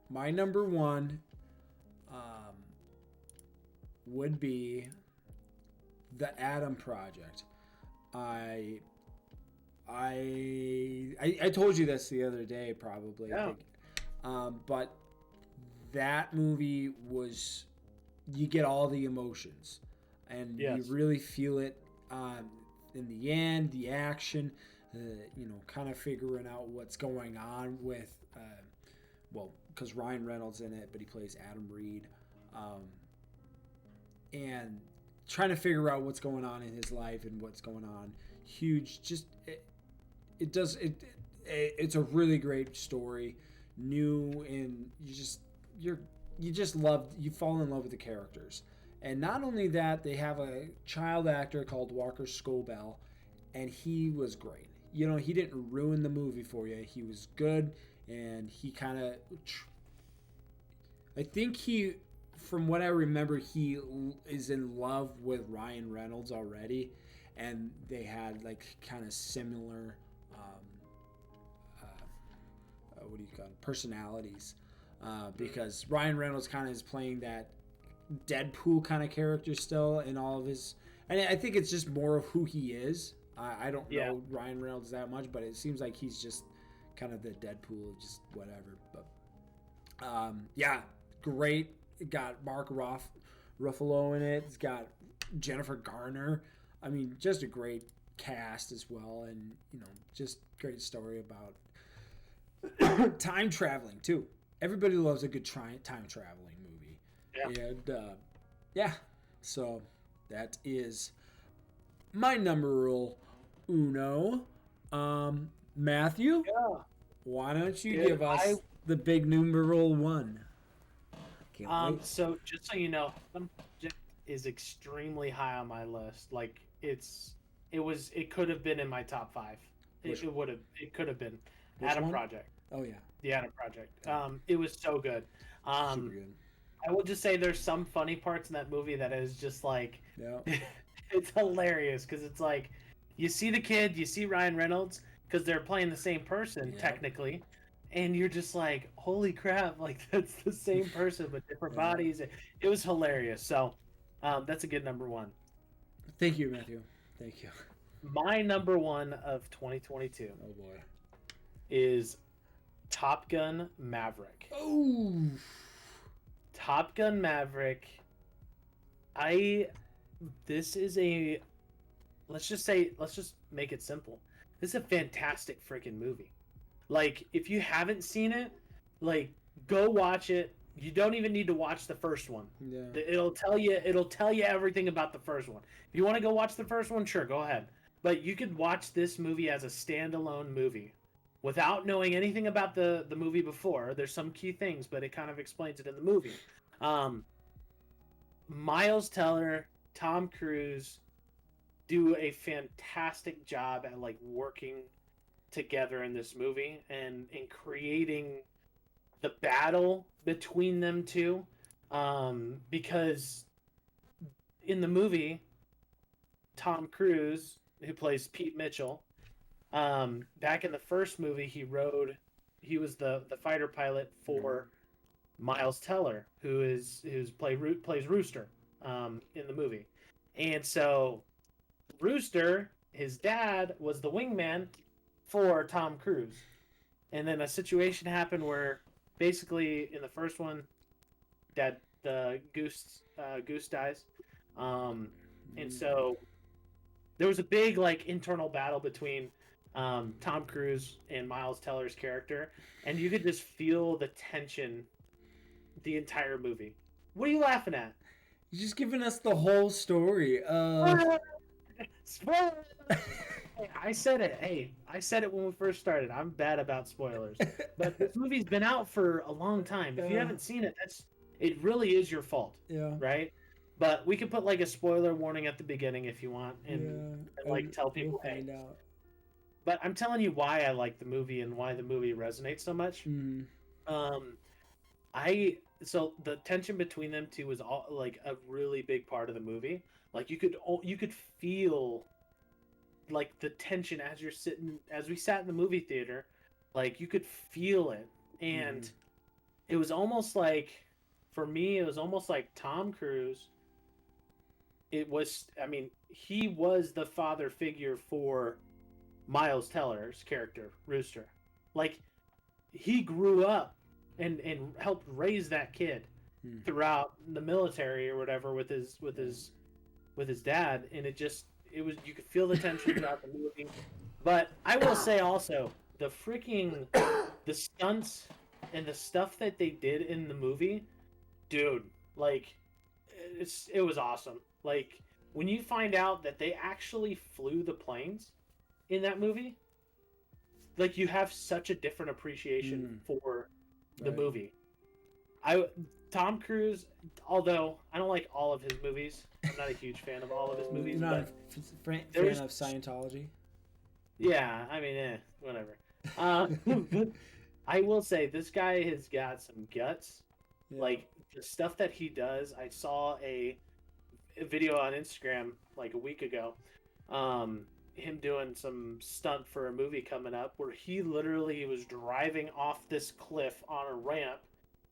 My number one would be The Adam Project. I told you this the other day, probably. Yeah. But that movie was, you get all the emotions, and you really feel it in the end, the action, kind of figuring out what's going on with, because Ryan Reynolds in it, but he plays Adam Reed, and trying to figure out what's going on in his life and what's going on. Huge, just it's a really great story, new, and you fall in love with the characters. And not only that, they have a child actor called Walker Scobell, and he was great. He didn't ruin the movie for you. He was good, and he kind of, I think from what I remember, he is in love with Ryan Reynolds already, and they had like kind of similar personalities, because Ryan Reynolds kind of is playing that Deadpool kind of character still in all of his, and I think it's just more of who he is. I don't know Ryan Reynolds that much, but it seems like he's just kind of the Deadpool, just whatever. But great. It got Mark Ruffalo in it. It's got Jennifer Garner. I mean, just a great cast as well, and just great story about time traveling too. Everybody loves a good time traveling movie. And so that is my number uno. Matthew, why don't you give us the big numeral one? So just so you know, Project is extremely high on my list. Like it could have been in my top 5. It could have been. Adam Project. Oh yeah. The Adam Project. It was so good. Super good. I will just say there's some funny parts in that movie that is just like, it's hilarious, because it's like, you see the kid, you see Ryan Reynolds, because they're playing the same person technically, and you're just like, holy crap, like that's the same person but different bodies. It was hilarious. So that's a good number one. Thank you, Matthew. Thank you. My number one of 2022 is Top Gun Maverick. Oh, Top Gun Maverick. Let's just make it simple. This is a fantastic freaking movie. Like, if you haven't seen it, like, go watch it. You don't even need to watch the first one. Yeah. It'll tell you everything about the first one. If you want to go watch the first one, sure, go ahead. But you could watch this movie as a standalone movie without knowing anything about the movie before. There's some key things, but it kind of explains it in the movie. Miles Teller, Tom Cruise do a fantastic job at like working together in this movie and in creating the battle between them two, because in the movie, Tom Cruise, who plays Pete Mitchell, back in the first movie, he was the fighter pilot for Miles Teller, who plays Rooster in the movie. And so Rooster, his dad, was the wingman for Tom Cruise. And then a situation happened where basically in the first one, Goose dies. And so there was a big like internal battle between Tom Cruise and Miles Teller's character, and you could just feel the tension the entire movie. What are you laughing at? You're just giving us the whole story. Spoiler! Hey, I said it. I said it when we first started. I'm bad about spoilers, but this movie's been out for a long time. If you haven't seen it, it really is your fault. Yeah. Right. But we could put like a spoiler warning at the beginning if you want, and like tell people. We'll find out. But I'm telling you why I like the movie and why the movie resonates so much. So the tension between them two was all like a really big part of the movie. Like you could feel like the tension as we sat in the movie theater, like you could feel it. And it was almost like, for me, it was almost like Tom Cruise. He was the father figure for Miles Teller's character, Rooster. Like, he grew up and helped raise that kid throughout the military or whatever with his dad, and it was, you could feel the tension throughout the movie. But I will say also, the stunts and the stuff that they did in the movie, dude, like, it was awesome. Like, when you find out that they actually flew the planes in that movie, like, you have such a different appreciation for the movie. Tom Cruise, although I don't like all of his movies, I'm not a huge fan of all of his movies. You're not a fan of Scientology? Yeah, I mean, whatever. I will say, this guy has got some guts. Yeah. Like, the stuff that he does, I saw a video on Instagram like a week ago, him doing some stunt for a movie coming up where he literally was driving off this cliff on a ramp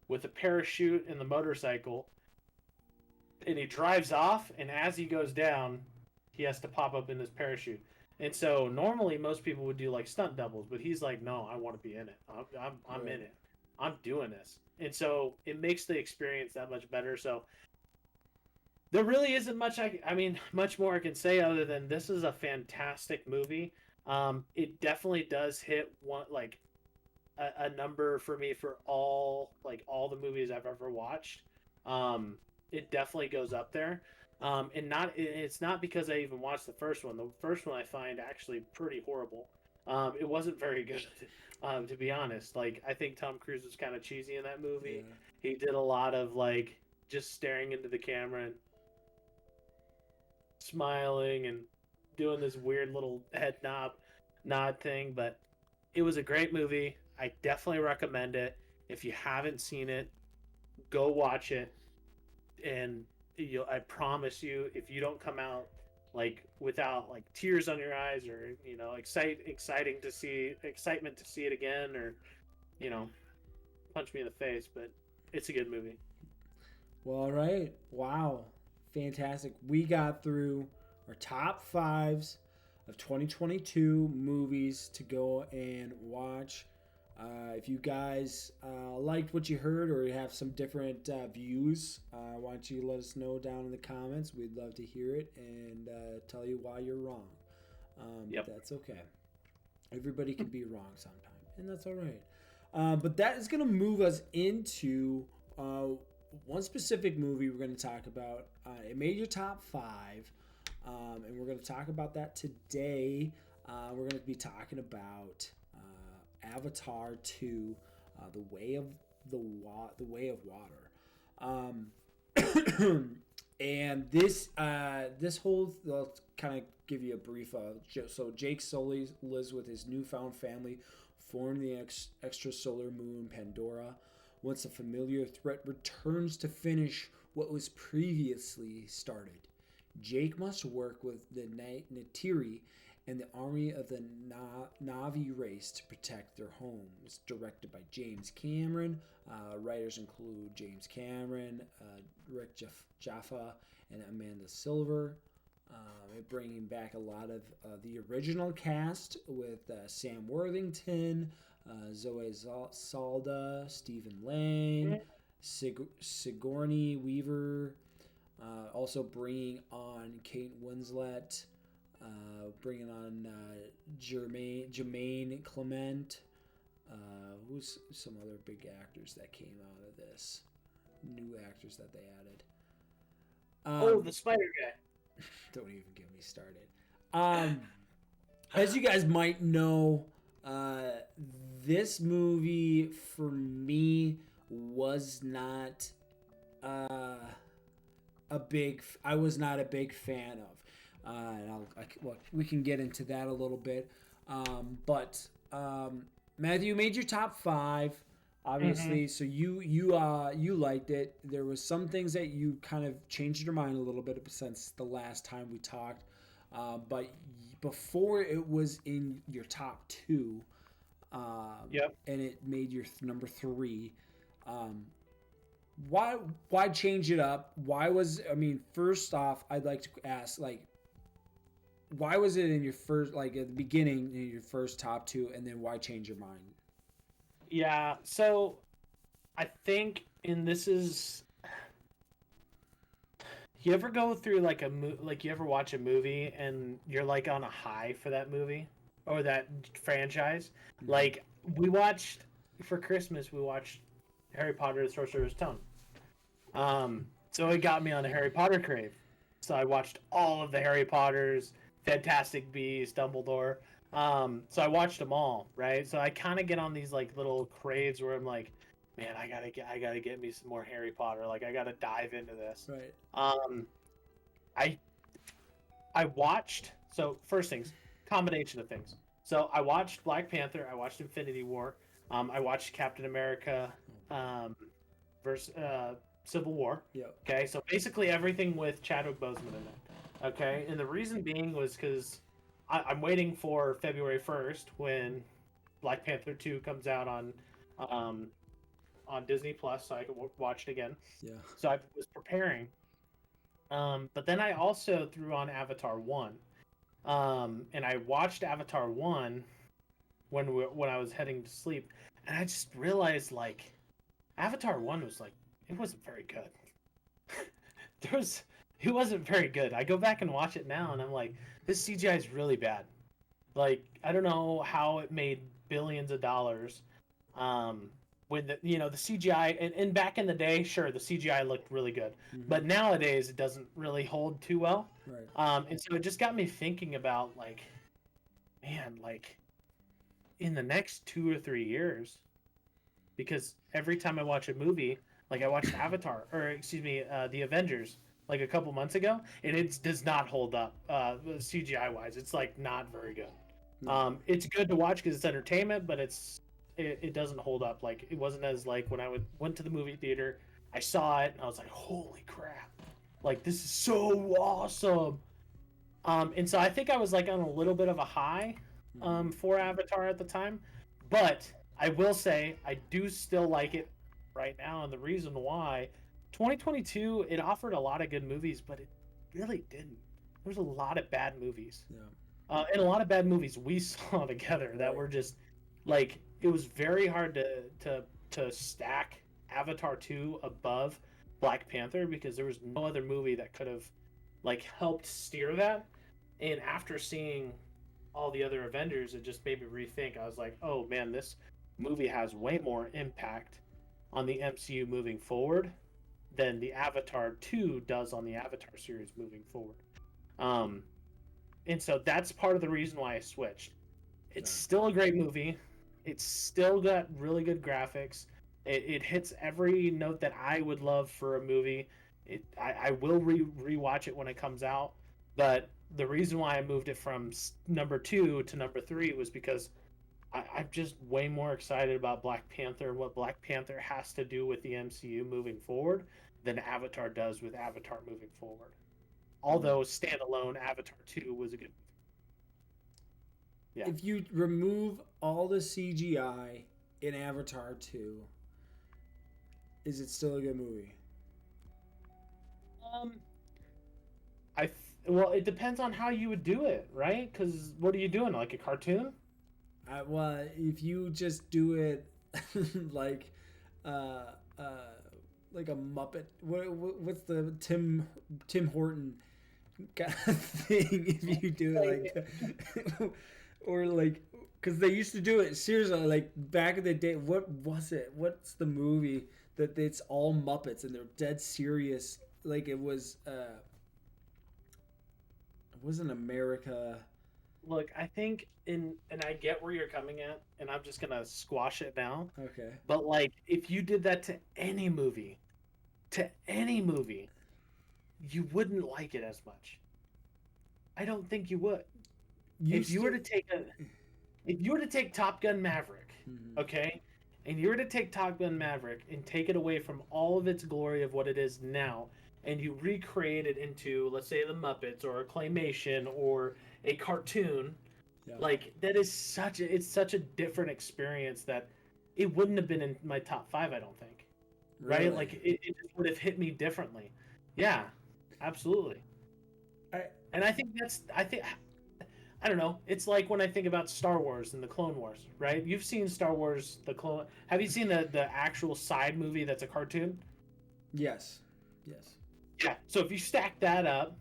with a parachute and the motorcycle, and he drives off, and as he goes down, he has to pop up in his parachute. And so normally most people would do like stunt doubles, but he's like, no, I want to be in it. I'm in it. I'm doing this. And so it makes the experience that much better. So there really isn't much much more I can say other than this is a fantastic movie. It definitely does hit a number for me for all the movies I've ever watched. It definitely goes up there. It's not because I even watched the first one. The first one I find actually pretty horrible. It wasn't very good, to be honest. Like, I think Tom Cruise was kind of cheesy in that movie. Yeah. He did a lot of just staring into the camera and smiling and doing this weird little head nod thing. But it was a great movie. I definitely recommend it. If you haven't seen it, go watch it. And I promise you, if you don't come out without tears on your eyes, or excitement to see it again, or punch me in the face, but it's a good movie. Well, all right. Wow. Fantastic. We got through our top 5s of 2022 movies to go and watch. If you guys liked what you heard, or you have some different views, why don't you let us know down in the comments. We'd love to hear it and tell you why you're wrong. Yep. That's okay. Everybody can be wrong sometime, and that's all right. But that is going to move us into one specific movie we're going to talk about. It made your top 5, and we're going to talk about that today. We're going to be talking about Avatar 2, the Way of Water. And this whole, I'll kind of give you a brief. So Jake Sully lives with his newfound family, formed the extrasolar moon Pandora. Once a familiar threat returns to finish what was previously started, Jake must work with the Neytiri and the army of the Na'vi race to protect their homes. Directed by James Cameron. Writers include James Cameron, Rick Jaffa, and Amanda Silver. Bringing back a lot of the original cast with Sam Worthington, Zoe Saldana, Stephen Lang, Sigourney Weaver. Also bringing on Kate Winslet. Bringing on Jermaine Clement. Who's some other big actors that came out of this? New actors that they added. The Spider guy. Don't even get me started. As you guys might know, this movie for me was not I was not a big fan of. And we can get into that a little bit. But Matthew, you made your top 5. Mm-hmm. obviously. So you liked it. There was some things that you kind of changed your mind a little bit since the last time we talked, but before it was in your top two, Yep. and it made your number three. Um, why why change it up? Why was I mean, first off, I'd like to ask like why was it in your first like at the beginning in your first top two, and then why change your mind? Yeah. So I think, and this is, you ever go through like like you ever watch a movie and you're like on a high for that movie or that franchise? Mm-hmm. Like we watched for Christmas, we watched Harry Potter: The Sorcerer's Stone. So it got me on a Harry Potter crave. So I watched all of the Harry Potters, Fantastic Beasts, Dumbledore. So I watched them all, right? So I kind of get on these like little craves where I'm like, man, I gotta get me some more Harry Potter. Like I gotta dive into this. Right. Um, I I watched, so first things, combination of things. So I watched Black Panther. I watched Infinity War. I watched Captain America, um, versus Civil War. Yep. Okay, so basically everything with Chadwick Boseman in it. Okay, and the reason being was because I'm waiting for February 1st when Black Panther 2 comes out um, on Disney Plus, so I can watch it again. Yeah. So I was preparing, but then I also threw on Avatar 1, and I watched Avatar 1 when I was heading to sleep, and I just realized like Avatar 1 was like it wasn't very good. there was it wasn't very good. I go back and watch it now, and I'm like, this CGI is really bad. Like I don't know how it made billions of dollars. Um, with the CGI, and back in the day, sure, the CGI looked really good, Mm-hmm. but nowadays it doesn't really hold too well. Right. And so it just got me thinking about like, man, like in the next 2 or 3 years, because every time I watch a movie, like I watched Avatar, or excuse me, the Avengers, like a couple months ago, and it does not hold up CGI wise. It's like not very good. No. It's good to watch because it's entertainment, but it doesn't hold up. Like it wasn't as like when went to the movie theater, I saw it and I was like, holy crap, like this is so awesome. And so I think I was like on a little bit of a high Mm-hmm. for Avatar at the time, but I will say I do still like it right now, and the reason why 2022 it offered a lot of good movies, but it really didn't. There's a lot of bad movies, Yeah. and a lot of bad movies we saw together that Right. were just like it was very hard to stack Avatar 2 above Black Panther because there was no other movie that could have like helped steer that. And after seeing all the other Avengers, it just made me rethink. I was like, oh man, this movie has way more impact on the MCU moving forward than the Avatar 2 does on the Avatar series moving forward. Um, and so that's part of the reason why I switched. It's Right. still a great movie. It's still got really good graphics. It hits every note that I would love for a movie. I will rewatch it when it comes out, but the reason why I moved it from number two to number three was because I'm just way more excited about Black Panther and what Black Panther has to do with the MCU moving forward than Avatar does with Avatar moving forward. Mm. Although standalone Avatar 2 was a good movie. Yeah. If you remove all the CGI in Avatar 2, is it still a good movie? Um, well, it depends on how you would do it, right? Because what are you doing? Like a cartoon? Well, if you just do it like, uh, uh, like a Muppet, what's the Tim Horton kind of thing? If you do it like, or like, because they used to do it seriously, like back in the day. What was it? What's the movie that it's all Muppets and they're dead serious? Like it was, it wasn't America. Look, I think and I get where you're coming at, and I'm just gonna squash it now. Okay. But like, if you did that to any movie, you wouldn't like it as much. I don't think you would. If Used you were to. to take a, if you were to take Top Gun Maverick, Mhm. okay, and you were to take Top Gun Maverick and take it away from all of its glory of what it is now, and you recreate it into, let's say, the Muppets or a claymation or a cartoon, like that is such a different experience that it wouldn't have been in my top 5, I don't think. Really? Right? Like it just would have hit me differently. Yeah, absolutely. I think I don't know. It's like when I think about Star Wars and the Clone Wars, right? You've seen Star Wars, have you seen the actual side movie that's a cartoon? Yes. Yeah. So if you stack that up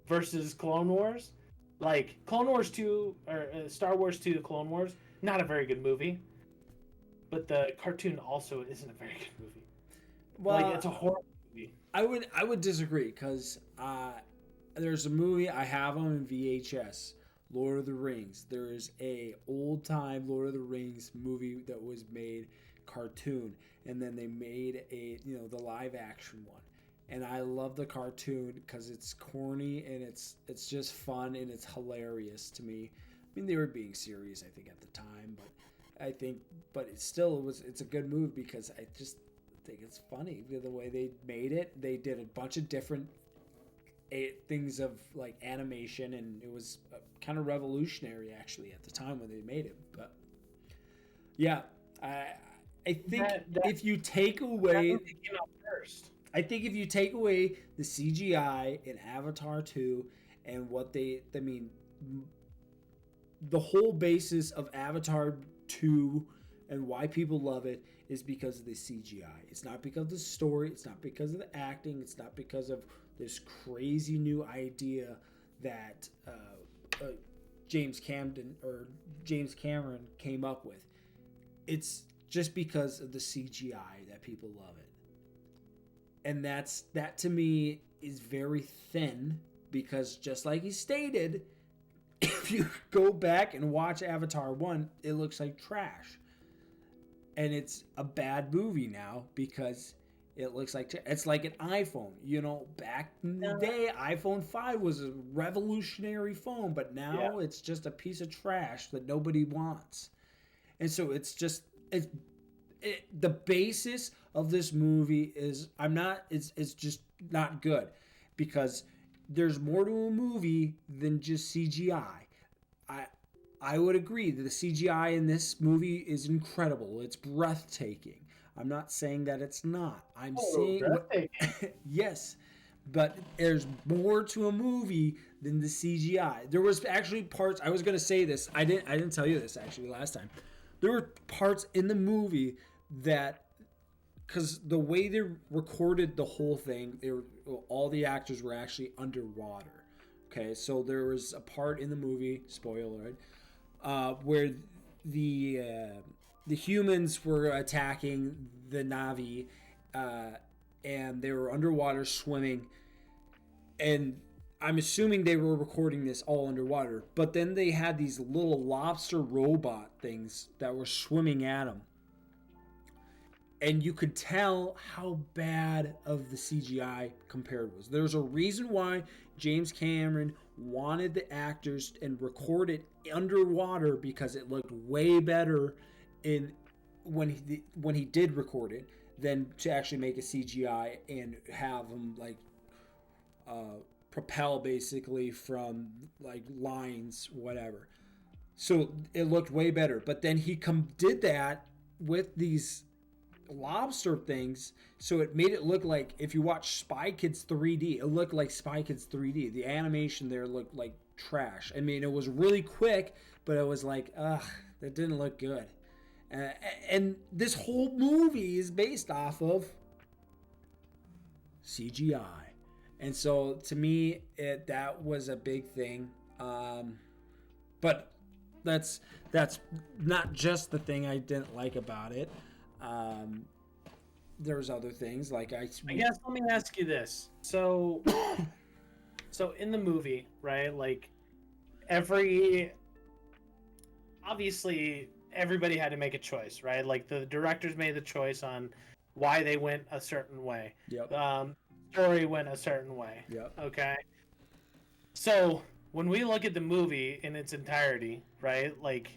versus Clone Wars, like Clone Wars 2 or Star Wars 2 Clone Wars, not a very good movie. But the cartoon also isn't a very good movie. Well, like, it's a horrible movie. I would disagree, because there's a movie I have on VHS, Lord of the Rings. There is a old time Lord of the Rings movie that was made cartoon, and then they made the live action one. And I love the cartoon because it's corny and it's just fun and it's hilarious to me. I mean, they were being serious, I think, at the time, but it's a good move because I just think it's funny the way they made it. They did a bunch of different things of like animation, and it was kind of revolutionary actually at the time when they made it. But yeah, I think if you take away, I think if you take away the CGI in Avatar 2 and the whole basis of Avatar 2 and why people love it is because of the CGI. It's not because of the story. It's not because of the acting. It's not because of this crazy new idea that James Cameron came up with. It's just because of the CGI that people love it. And that to me is very thin, because just like he stated, if you go back and watch Avatar 1, it looks like trash. And it's a bad movie now because it looks like it's like an iPhone. Back in the day, iPhone 5 was a revolutionary phone, but now it's just a piece of trash that nobody wants. And so it's just the basis of this movie is it's just not good, because there's more to a movie than just CGI. I would agree that the CGI in this movie is incredible. It's breathtaking. I'm not saying that it's not. I'm saying yes, but there's more to a movie than the CGI. There was actually parts. I was going to say this. I didn't tell you this actually last time. There were parts in the movie that, because the way they recorded the whole thing, all the actors were actually underwater. Okay, so there was a part in the movie, spoiler, where the humans were attacking the Na'vi, and they were underwater swimming, and I'm assuming they were recording this all underwater. But then they had these little lobster robot things that were swimming at them. And you could tell how bad of the CGI compared was. There's a reason why James Cameron wanted the actors and record it underwater, because it looked way better when he did record it than to actually make a CGI and have them like propel basically from like lines, whatever. So it looked way better. But then he did that with these lobster things, so it made it look like, if you watch Spy Kids 3D, it looked like Spy Kids 3D. The animation there looked like trash. I mean, it was really quick, but it was like, ugh, that didn't look good. And this whole movie is based off of CGI. And so to me, that was a big thing. But that's not just the thing I didn't like about it. There's other things like I guess let me ask you this. So in the movie, right? Like obviously everybody had to make a choice, right? Like the directors made the choice on why they went a certain way. Yep. Story went a certain way. Yep. Okay. So when we look at the movie in its entirety, right? Like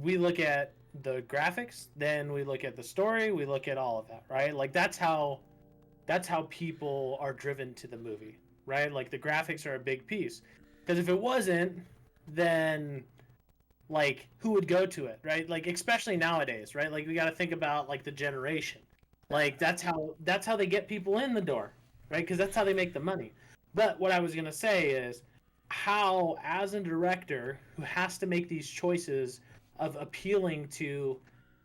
we look at the graphics, then we look at the story, we look at all of that, right? Like that's how people are driven to the movie, right? Like the graphics are a big piece. Because if it wasn't, then like who would go to it, right? Like especially nowadays, right? Like we got to think about like the generation. Like that's how they get people in the door, right? Because that's how they make the money. But what I was gonna say is how, as a director who has to make these choices of appealing to,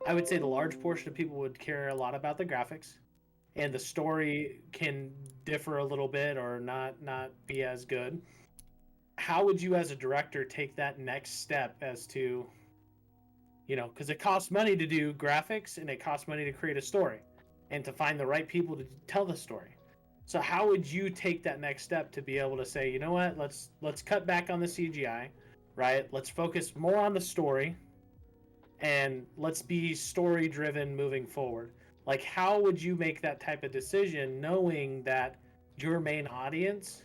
I would say the large portion of people would care a lot about the graphics, and the story can differ a little bit or not be as good. How would you as a director take that next step as to, because it costs money to do graphics and it costs money to create a story and to find the right people to tell the story. So how would you take that next step to be able to say, you know what, let's cut back on the CGI, right? Let's focus more on the story and let's be story driven moving forward. Like how would you make that type of decision knowing that your main audience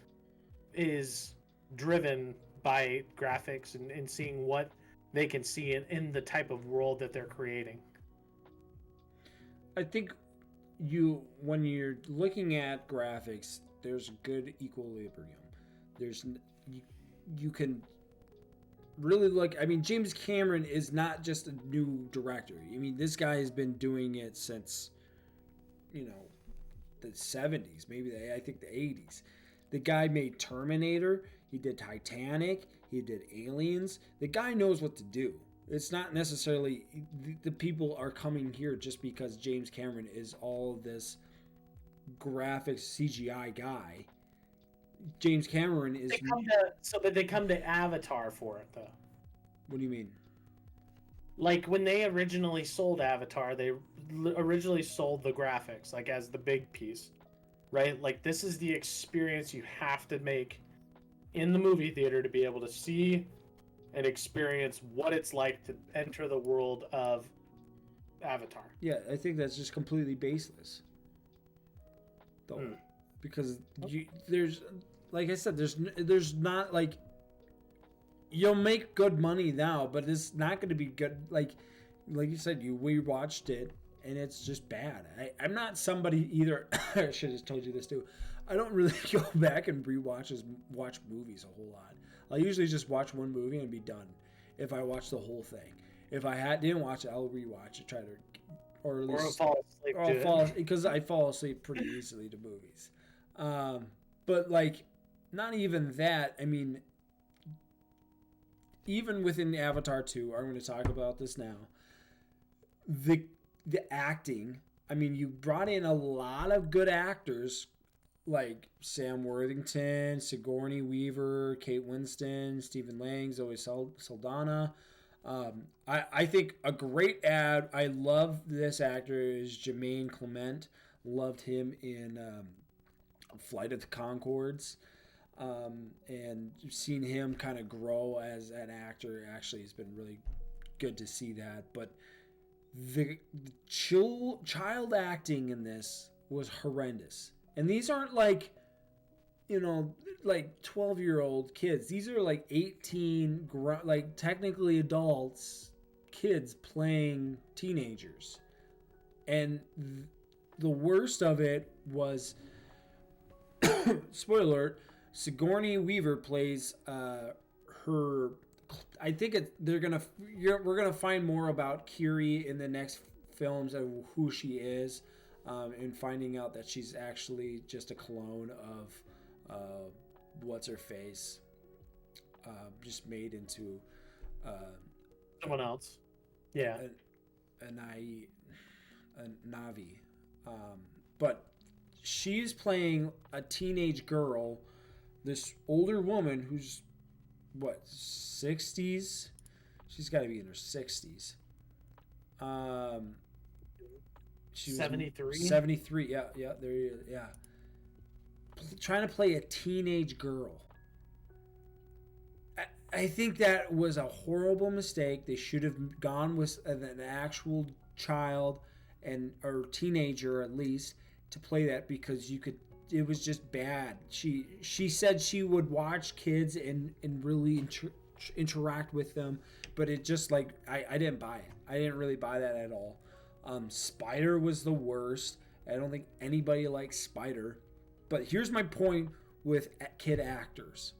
is driven by graphics and seeing what they can see in the type of world that they're creating? I think when you're looking at graphics, there's good equilibrium. You can really look. I mean, James Cameron is not just a new director. I mean, this guy has been doing it since the 70s, maybe I think the 80s. The guy made Terminator. He did Titanic. He did Aliens. The guy knows what to do. It's not necessarily the people are coming here just because James Cameron is all this graphics CGI guy. James Cameron is. They come to Avatar for it though. What do you mean? Like when they originally sold Avatar, they originally sold the graphics like as the big piece, right? Like this is the experience you have to make in the movie theater to be able to see and experience what it's like to enter the world of Avatar. Yeah, I think that's just completely baseless. Though, because there's, like I said, there's not like you'll make good money now, but it's not going to be good. Like you said, we watched it and it's just bad. I'm not somebody either. I should have told you this too. I don't really go back and watch movies a whole lot. I usually just watch one movie and be done. If I watch the whole thing, if I didn't watch it, I'll rewatch it, try to, or at least fall asleep. Because I fall asleep pretty easily to movies. But like, not even that. I mean, even within the Avatar 2, I'm going to talk about this now. The acting. I mean, you brought in a lot of good actors like Sam Worthington, Sigourney Weaver, Kate Winston, Stephen Lang, Zoe Saldana. I think a great ad. I love this actor is Jermaine Clement. Loved him in Flight of the Conchords. And seen him kind of grow as an actor actually has been really good to see that. But the child acting in this was horrendous. And these aren't like, like 12-year-old kids. These are like 18, like technically adults, kids playing teenagers. And the worst of it was, spoiler alert, Sigourney Weaver plays her. I think we're gonna find more about Kiri in the next films of who she is. And finding out that she's actually just a clone of what's her face, just made into someone else. Yeah, a Navi, but she's playing a teenage girl, this older woman who's 60s. She's got to be in her 60s. She 73? 73, yeah, there you go, yeah. Trying to play a teenage girl. I think that was a horrible mistake. They should have gone with an actual child or teenager at least to play that, because it was just bad. She said she would watch kids and really interact with them, but it just like I didn't buy it. I didn't really buy that at all. Spider was the worst. I don't think anybody likes Spider. But here's my point with kid actors.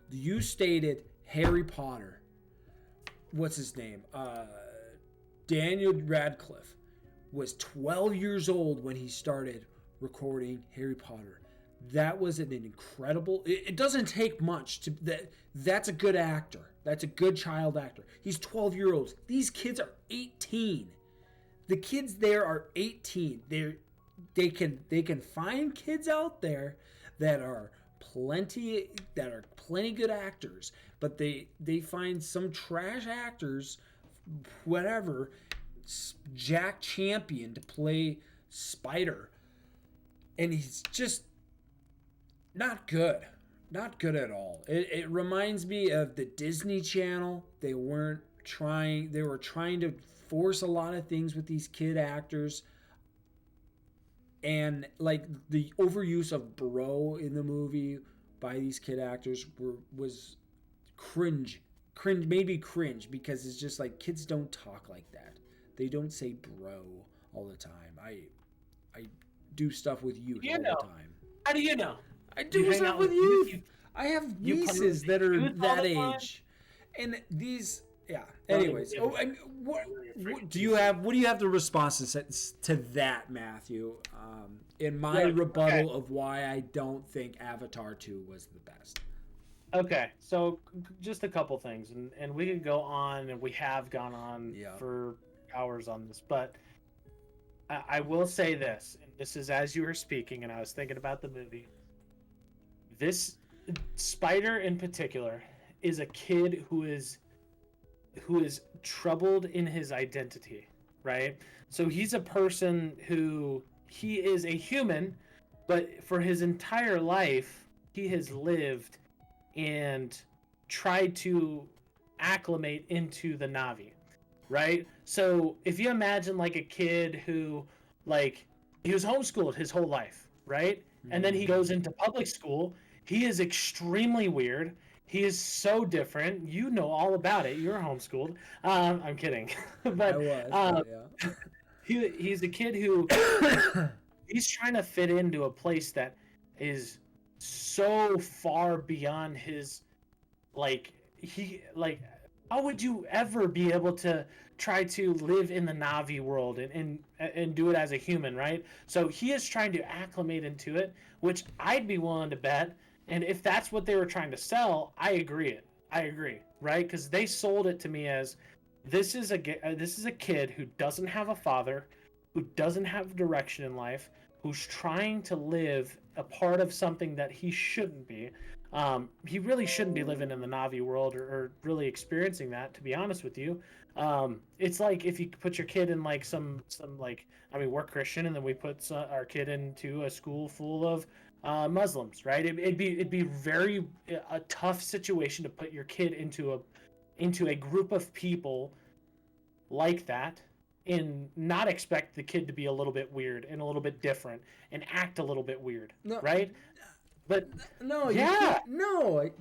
You stated Harry Potter. What's his name? Daniel Radcliffe was 12 years old when he started recording Harry Potter. That was an incredible... It doesn't take much to... That's a good actor. That's a good child actor. He's 12 years old. These kids are 18. The kids there are 18. They can find kids out there that are plenty good actors, but they find some trash actors, whatever, Jack Champion to play Spider, and he's just not good at all. It reminds me of the Disney Channel. They were trying to force a lot of things with these kid actors, and like the overuse of bro in the movie by these kid actors was cringe, because it's just like, kids don't talk like that. They don't say bro all the time. I do stuff with youth all the time. How do you know? I do stuff with youth. I have nieces that are that age, and these. Yeah. Anyways, what do you have the responses to that, Matthew? In my rebuttal of why I don't think Avatar 2 was the best. Okay, so just a couple things, and we could go on, and we have gone on for hours on this, but I will say this, and this is as you were speaking, and I was thinking about the movie. This Spider in particular is a kid who is troubled in his identity, right? So he's a person he is a human, but for his entire life, he has lived and tried to acclimate into the Na'vi, right? So if you imagine like a kid who, like, he was homeschooled his whole life, right? And then he goes into public school. He is extremely weird. He is so different. You know all about it. You're homeschooled. I'm kidding. But I was, yeah. he's a kid who he's trying to fit into a place that is so far beyond his, how would you ever be able to try to live in the Na'vi world and do it as a human, right? So he is trying to acclimate into it, which I'd be willing to bet. And if that's what they were trying to sell, I agree, right? Because they sold it to me as this is a kid who doesn't have a father, who doesn't have direction in life, who's trying to live a part of something that he shouldn't be. He really shouldn't be living in the Na'vi world or really experiencing that, to be honest with you. It's like if you put your kid in like some we're Christian, and then we put our kid into a school full of Muslims, right? It'd be very a tough situation to put your kid into a group of people like that, and not expect the kid to be a little bit weird and a little bit different and act a little bit weird, right? But no, yeah, you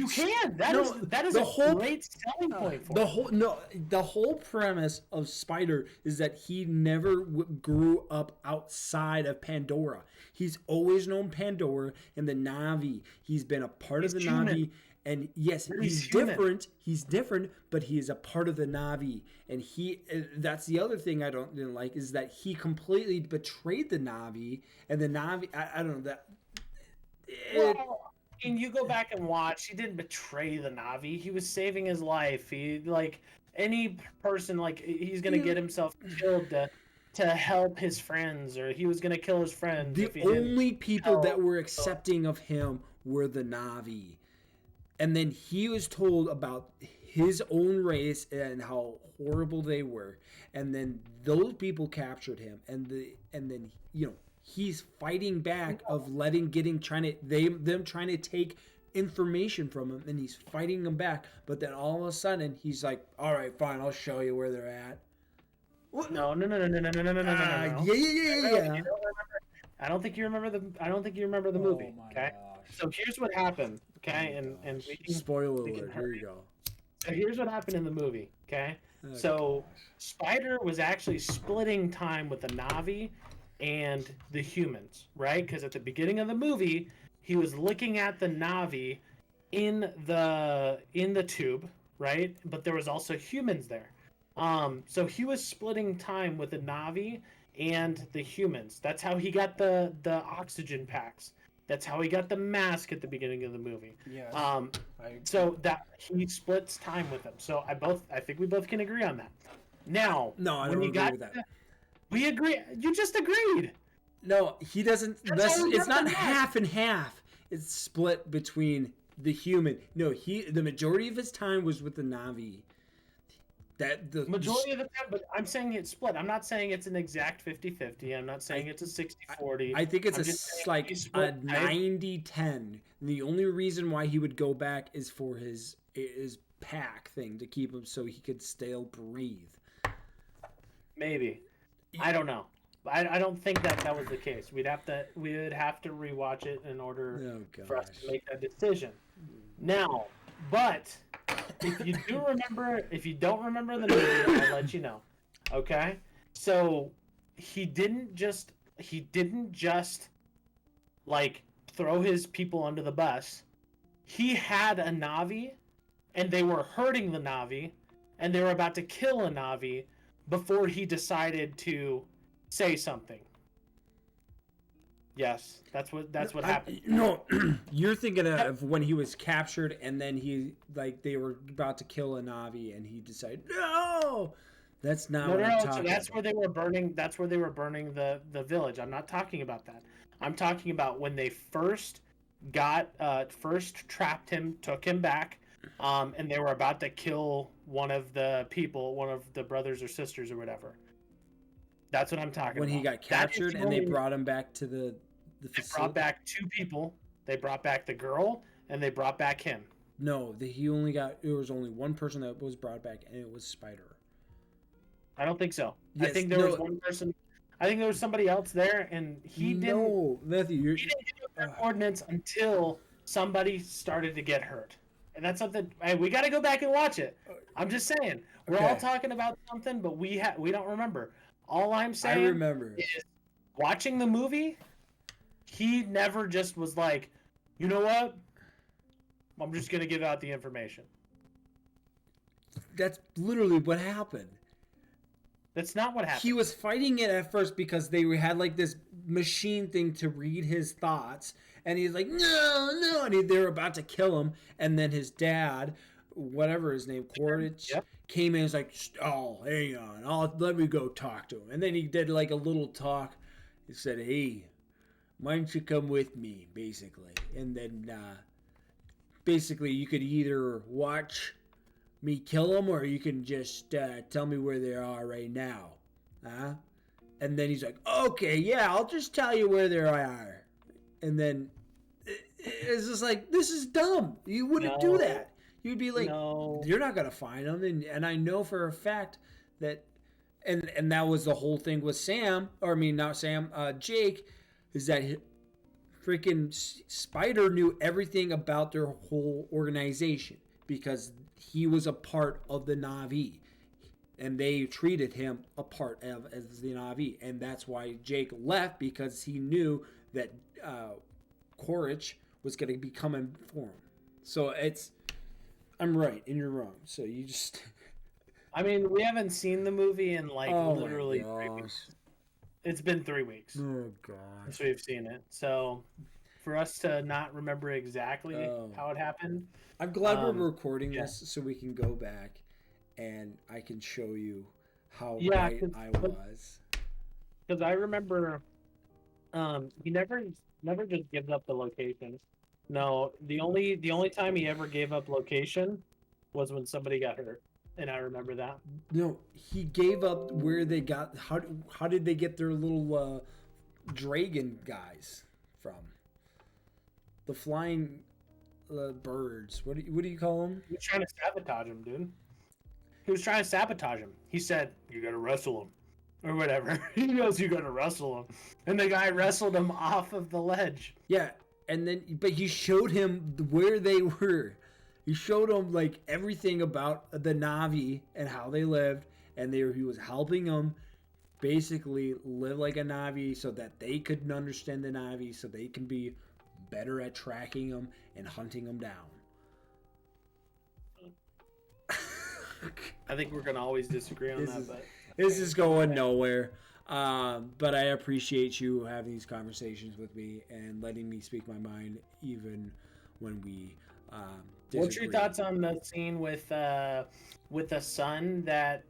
can. That is a great selling point for the whole premise of Spider is that he never grew up outside of Pandora. He's always known Pandora and the Na'vi. He's been a part of the Na'vi, and yes, he's different. He's different, but he is a part of the Na'vi, and that's the other thing I didn't like, is that he completely betrayed the Na'vi, and the Na'vi. I don't know that. Well, and you go back and watch, he didn't betray the Na'vi. He was saving his life. He, like any person, like he's gonna get himself killed to help his friends, or he was gonna kill his friends. The only people that were accepting of him were the Na'vi, and then he was told about his own race and how horrible they were, and then those people captured him, and then he's fighting back of trying to take information from him, and he's fighting them back. But then all of a sudden he's like, "All right, fine, I'll show you where they're at." What? No. Yeah. I don't think you remember the movie. Okay. Gosh. So here's what happened. Okay, and we can, spoiler alert. Here you go. So here's what happened in the movie. Okay, Oh, so Spider was actually splitting time with the Na'vi and the humans, right? Because at the beginning of the movie, he was looking at the Na'vi in the tube, right? But there was also humans there. So he was splitting time with the Na'vi and the humans. That's how he got the oxygen packs. That's how he got the mask at the beginning of the movie. Yes. So that he splits time with them. So I think we both can agree on that. Now, No, I don't agree with that. We agree. You just agreed. No, he doesn't. It's not that. half and half. It's split between the human. No, the majority of his time was with the Na'vi. The majority of the time, but I'm saying it's split. I'm not saying it's an exact 50-50. I'm not saying it's a 60-40. I think it's a 90-10. The only reason why he would go back is for his pack thing to keep him so he could still breathe. Maybe. I don't know. I don't think that was the case. We would have to rewatch it in order for us to make that decision. Now, but if you don't remember the movie, I'll let you know. Okay? So he didn't just like throw his people under the bus. He had a Na'vi, and they were hurting the Na'vi, and they were about to kill a Na'vi before he decided to say something. Yes, that's what happened. No, you're thinking of when he was captured and then they were about to kill a Na'vi and he decided, no! That's not what I'm talking about. That's where they were burning the village. I'm not talking about that. I'm talking about when they first trapped him, took him back, and they were about to kill one of the brothers or sisters or whatever. That's what I'm talking about. When he got captured and they brought him back to the facility? They brought back two people. They brought back the girl, and they brought back him. No, there was only one person that was brought back, and it was Spider. I don't think so. Yes, I think there was one person. I think there was somebody else there, and he didn't. No, Matthew, he didn't give their coordinates until somebody started to get hurt, and that's something. We got to go back and watch it. I'm just saying, we're all talking about something, but we don't remember. All I'm saying is, watching the movie, he never just was like, you know what? I'm just gonna give out the information. That's literally what happened. That's not what happened. He was fighting it at first because they had like this machine thing to read his thoughts, and he's like, no, and they were about to kill him, and then his dad, whatever his name, Quaritch, came in and was like, oh, hang on, let me go talk to him. And then he did like a little talk. He said, hey, why don't you come with me, basically. And then basically you could either watch me kill him or you can just tell me where they are right now. And then he's like, okay, yeah, I'll just tell you where they are. And then it's just like, this is dumb. You wouldn't do that. You'd be like, no. You're not going to find them. And I know for a fact that, and that was the whole thing with Jake, is that freaking Spider knew everything about their whole organization because he was a part of the Na'vi. And they treated him a part of as the Na'vi. And that's why Jake left, because he knew that Quaritch was going to be coming for him. So I'm right and you're wrong. So you just... I mean, we haven't seen the movie in literally 3 weeks. It's been 3 weeks. Oh, gosh. Since we've seen it. So for us to not remember exactly how it happened... I'm glad we're recording this so we can go back and I can show you how right I was. Because I remember he never just gives up the location. No, the only time he ever gave up location was when somebody got hurt, and I remember that. No, he gave up where they got. How did they get their little dragon guys from? The flying birds. What do you call them? He was trying to sabotage him, dude. He was trying to sabotage him. He said, "You gotta wrestle him," or whatever. He goes, "You gotta wrestle him," and the guy wrestled him off of the ledge. Yeah. and then but he showed him where they were. He showed him like everything about the Na'vi and how they lived, and he was helping them basically live like a Na'vi so that they could understand the Na'vi, so they can be better at tracking them and hunting them down. I think we're gonna always disagree on that, but this is going nowhere. But I appreciate you having these conversations with me and letting me speak my mind, even when we disagree. What's your thoughts on the scene with the son that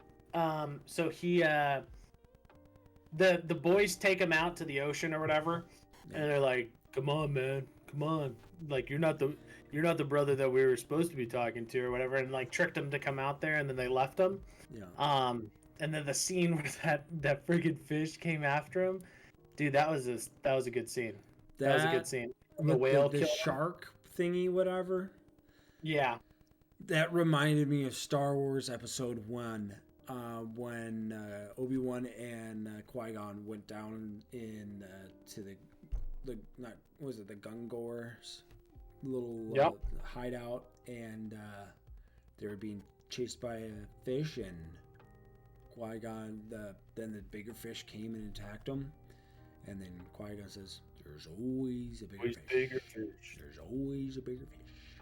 so he the boys take him out to the ocean or whatever, and they're like, "Come on, man, come on! Like you're not the brother that we were supposed to be talking to or whatever," and like tricked him to come out there, and then they left him. Yeah. And then the scene where that friggin' fish came after him, dude, that was a good scene. That was a good scene. The whale, the shark thingy, whatever. Yeah. That reminded me of Star Wars Episode 1, when Obi-Wan and Qui-Gon went down in to the not what was it, the Gungor's little hideout, and they were being chased by a fish, and Qui-Gon, then the bigger fish came and attacked them, and then Qui-Gon says, "There's always a bigger fish. There's always a bigger fish."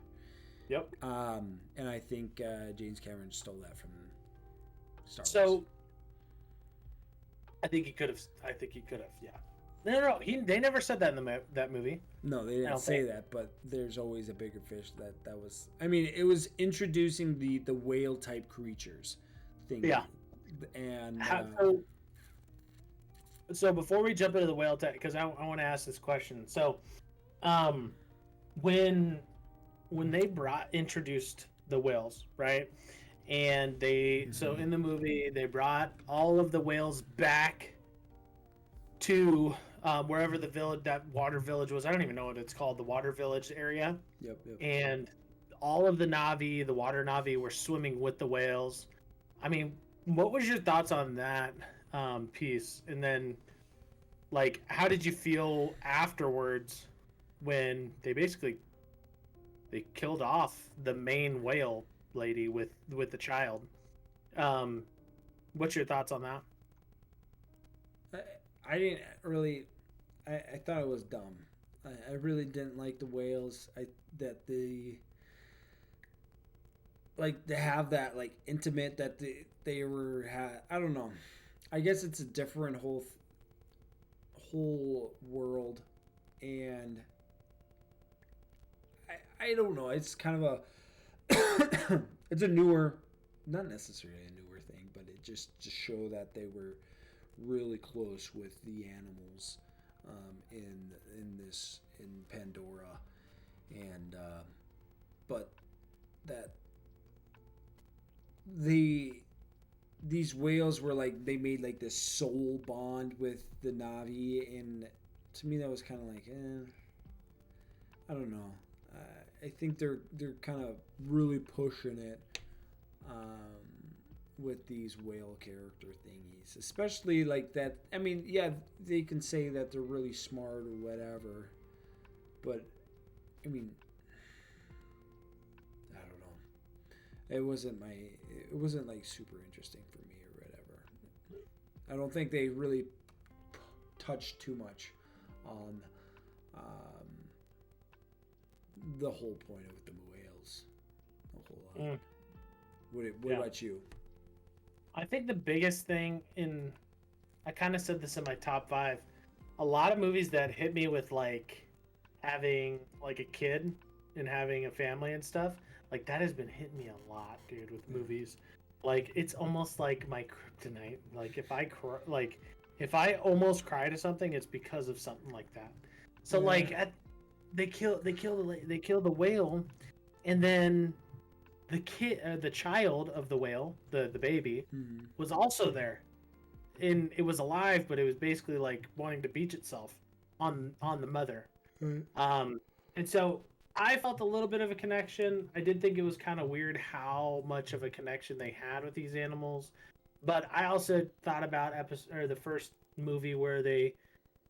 Yep. And I think James Cameron stole that from Star Wars. So I think he could have. Yeah. No. They never said that in that movie. No, they didn't say that. But there's always a bigger fish. That was. I mean, it was introducing the whale type creatures thing. Yeah. And so before we jump into the whale type, because I want to ask this question. So, when they introduced the whales, right? And so in the movie, they brought all of the whales back to wherever the village, that water village was. I don't even know what it's called, the water village area. Yep. And all of the Na'vi, the water Na'vi, were swimming with the whales. I mean, what was your thoughts on that piece? And then, like, how did you feel afterwards when they killed off the main whale lady with the child? What's your thoughts on that? I didn't really. I thought it was dumb. I really didn't like the whales. To have that like intimate that they were had. I don't know. I guess it's a different whole world, and I don't know. It's kind of a it's a newer, not necessarily a newer thing, but it just show that they were really close with the animals in Pandora, and but that these whales were like, they made like this soul bond with the Na'vi, and to me that was kind of like I don't know. I think they're kind of really pushing it with these whale character thingies, especially like that. I mean, yeah, they can say that they're really smart or whatever, but I mean, I don't know. It wasn't like super interesting for me or whatever. I don't think they really touched too much on the whole point of the whales. A whole lot. What about you? I think the biggest thing I kind of said this in my top 5, a lot of movies that hit me with like having like a kid and having a family and stuff, like that has been hitting me a lot, dude, with movies. Like it's almost like my kryptonite. Like if I almost cry to something, it's because of something like that. So like they kill the whale, and then the child of the whale, the baby, was also there, and it was alive, but it was basically like wanting to beach itself on the mother. And so I felt a little bit of a connection. I did think it was kind of weird how much of a connection they had with these animals, but I also thought about the first movie where they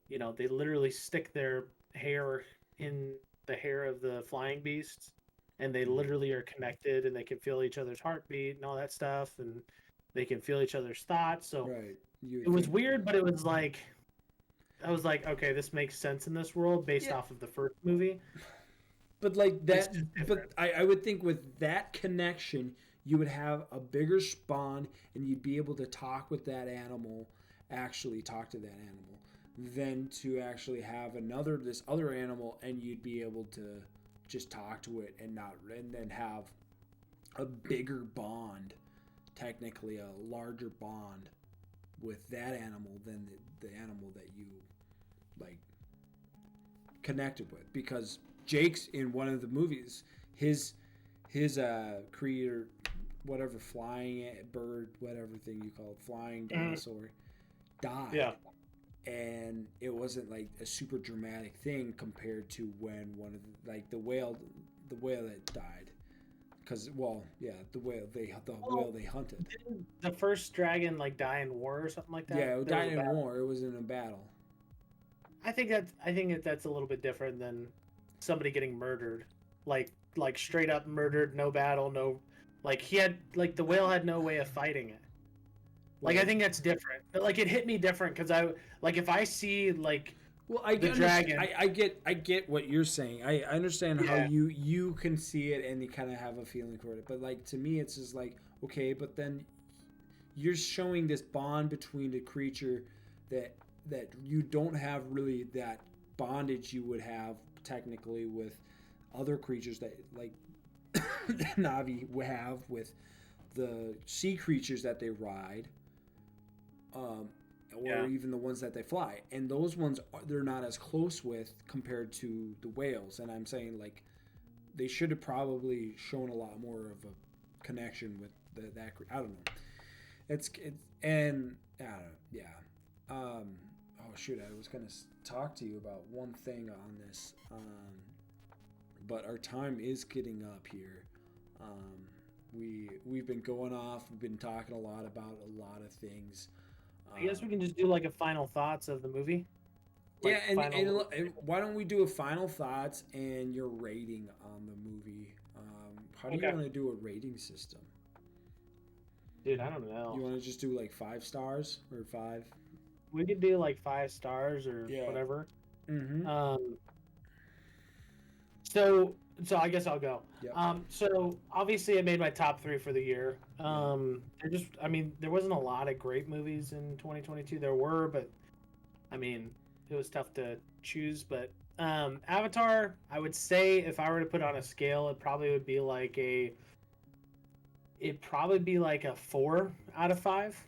literally stick their hair in the hair of the flying beasts, and they literally are connected, and they can feel each other's heartbeat and all that stuff, and they can feel each other's thoughts. So Right. it was weird, but it was like I was like, okay, this makes sense in this world based off of the first movie. But like that, but I would think with that connection, you would have a bigger spawn, and you'd be able to talk with that animal, actually talk to that animal, than to actually have this other animal, and you'd be able to just talk to it and then have a bigger bond, technically a larger bond with that animal than the animal that you like connected with, because Jake's in one of the movies, his creator, whatever, flying bird, whatever thing you call it, flying dinosaur, died. Yeah. And it wasn't like a super dramatic thing compared to when one of the whale that died. Because the whale they hunted. Didn't the first dragon like die in war or something like that? Yeah, it died in war. It was in a battle. I think that's a little bit different than somebody getting murdered, like straight up murdered, no battle, no, like he had, like the whale had no way of fighting it. Like I think that's different. Like it hit me different because I like if I see like the dragon. I get what you're saying. I understand how you can see it and you kind of have a feeling for it. But like to me, it's just like, okay, but then you're showing this bond between the creature that you don't have really that bondage you would have technically with other creatures that like Navi have with the sea creatures that they ride, or even the ones that they fly, and those ones they're not as close with compared to the whales. And I'm saying like they should have probably shown a lot more of a connection with that. I don't know. It's and I don't know. Yeah. Oh shoot! I was gonna talk to you about one thing on this, but our time is getting up here. We've been going off. We've been talking a lot about a lot of things. I guess we can just do like a final thoughts of the movie. Like and why don't we do a final thoughts and your rating on the movie? How do you want to do a rating system? Dude, I don't know. You want to just do like 5 stars or 5? We could do like 5 stars or whatever. Mm-hmm. So I guess I'll go. Yep. So obviously it made my top 3 for the year. There wasn't a lot of great movies in 2022. There were, but I mean, it was tough to choose. But Avatar, I would say if I were to put on a scale, it probably would be like a 4 out of 5.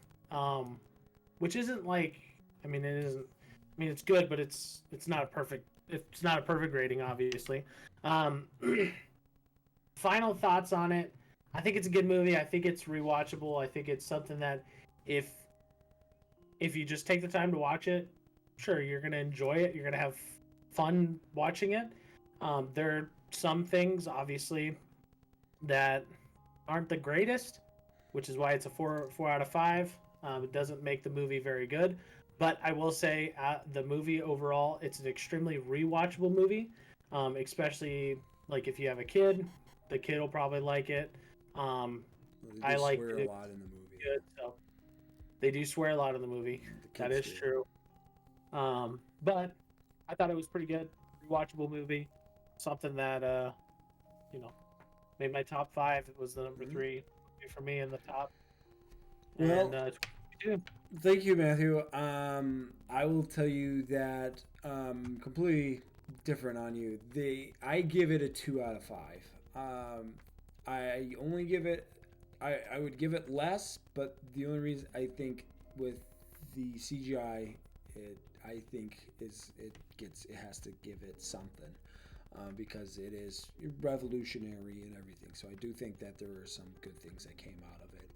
Which isn't like, it isn't. It's good, but it's not a perfect. It's not a perfect rating, obviously. Final thoughts on it. I think it's a good movie. I think it's rewatchable. I think it's something that if you just take the time to watch it, sure, you're gonna enjoy it. You're gonna have fun watching it. There are some things, obviously, that aren't the greatest, which is why it's a 4 out of 5. It doesn't make the movie very good, but I will say the movie overall, it's an extremely rewatchable movie, especially like if you have a kid, the kid will probably like it. I like swear a lot in the movie. Good, so they do swear a lot in the movie. That is true. But I thought it was pretty good, rewatchable movie, something that made my top 5. It was the number 3 for me in the top. Well, thank you, Matthew. I will tell you that completely different on you. I give it a 2 out of 5. I only give it. I would give it less, but the only reason I think with the CGI, it has to give it something. Because it is revolutionary and everything. So I do think that there are some good things that came out of it.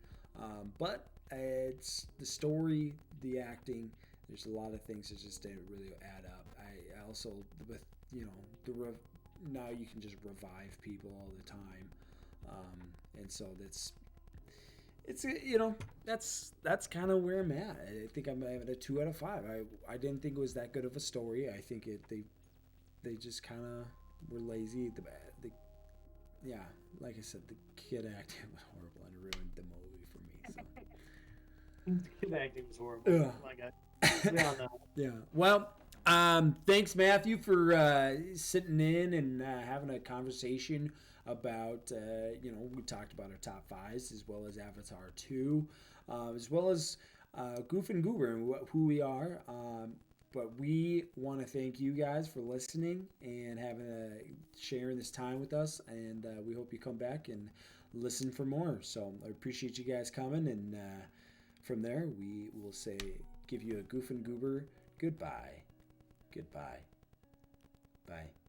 But it's the story, the acting. There's a lot of things that just didn't really add up. I also, with now you can just revive people all the time, and so that's kind of where I'm at. I think I'm at a 2 out of 5. I didn't think it was that good of a story. I think they just kind of were lazy. Yeah, like I said, the kid acting was horrible and it ruined the movie for me. So. The kid acting was horrible. Yeah. Like we all know. Yeah. Well, thanks, Matthew, for sitting in and having a conversation about, we talked about our top fives as well as Avatar 2, as well as Goof and Goober and who we are. But we want to thank you guys for listening and sharing this time with us. And we hope you come back and listen for more. So I appreciate you guys coming. And from there, we will give you a Goof and Goober goodbye. Goodbye. Bye.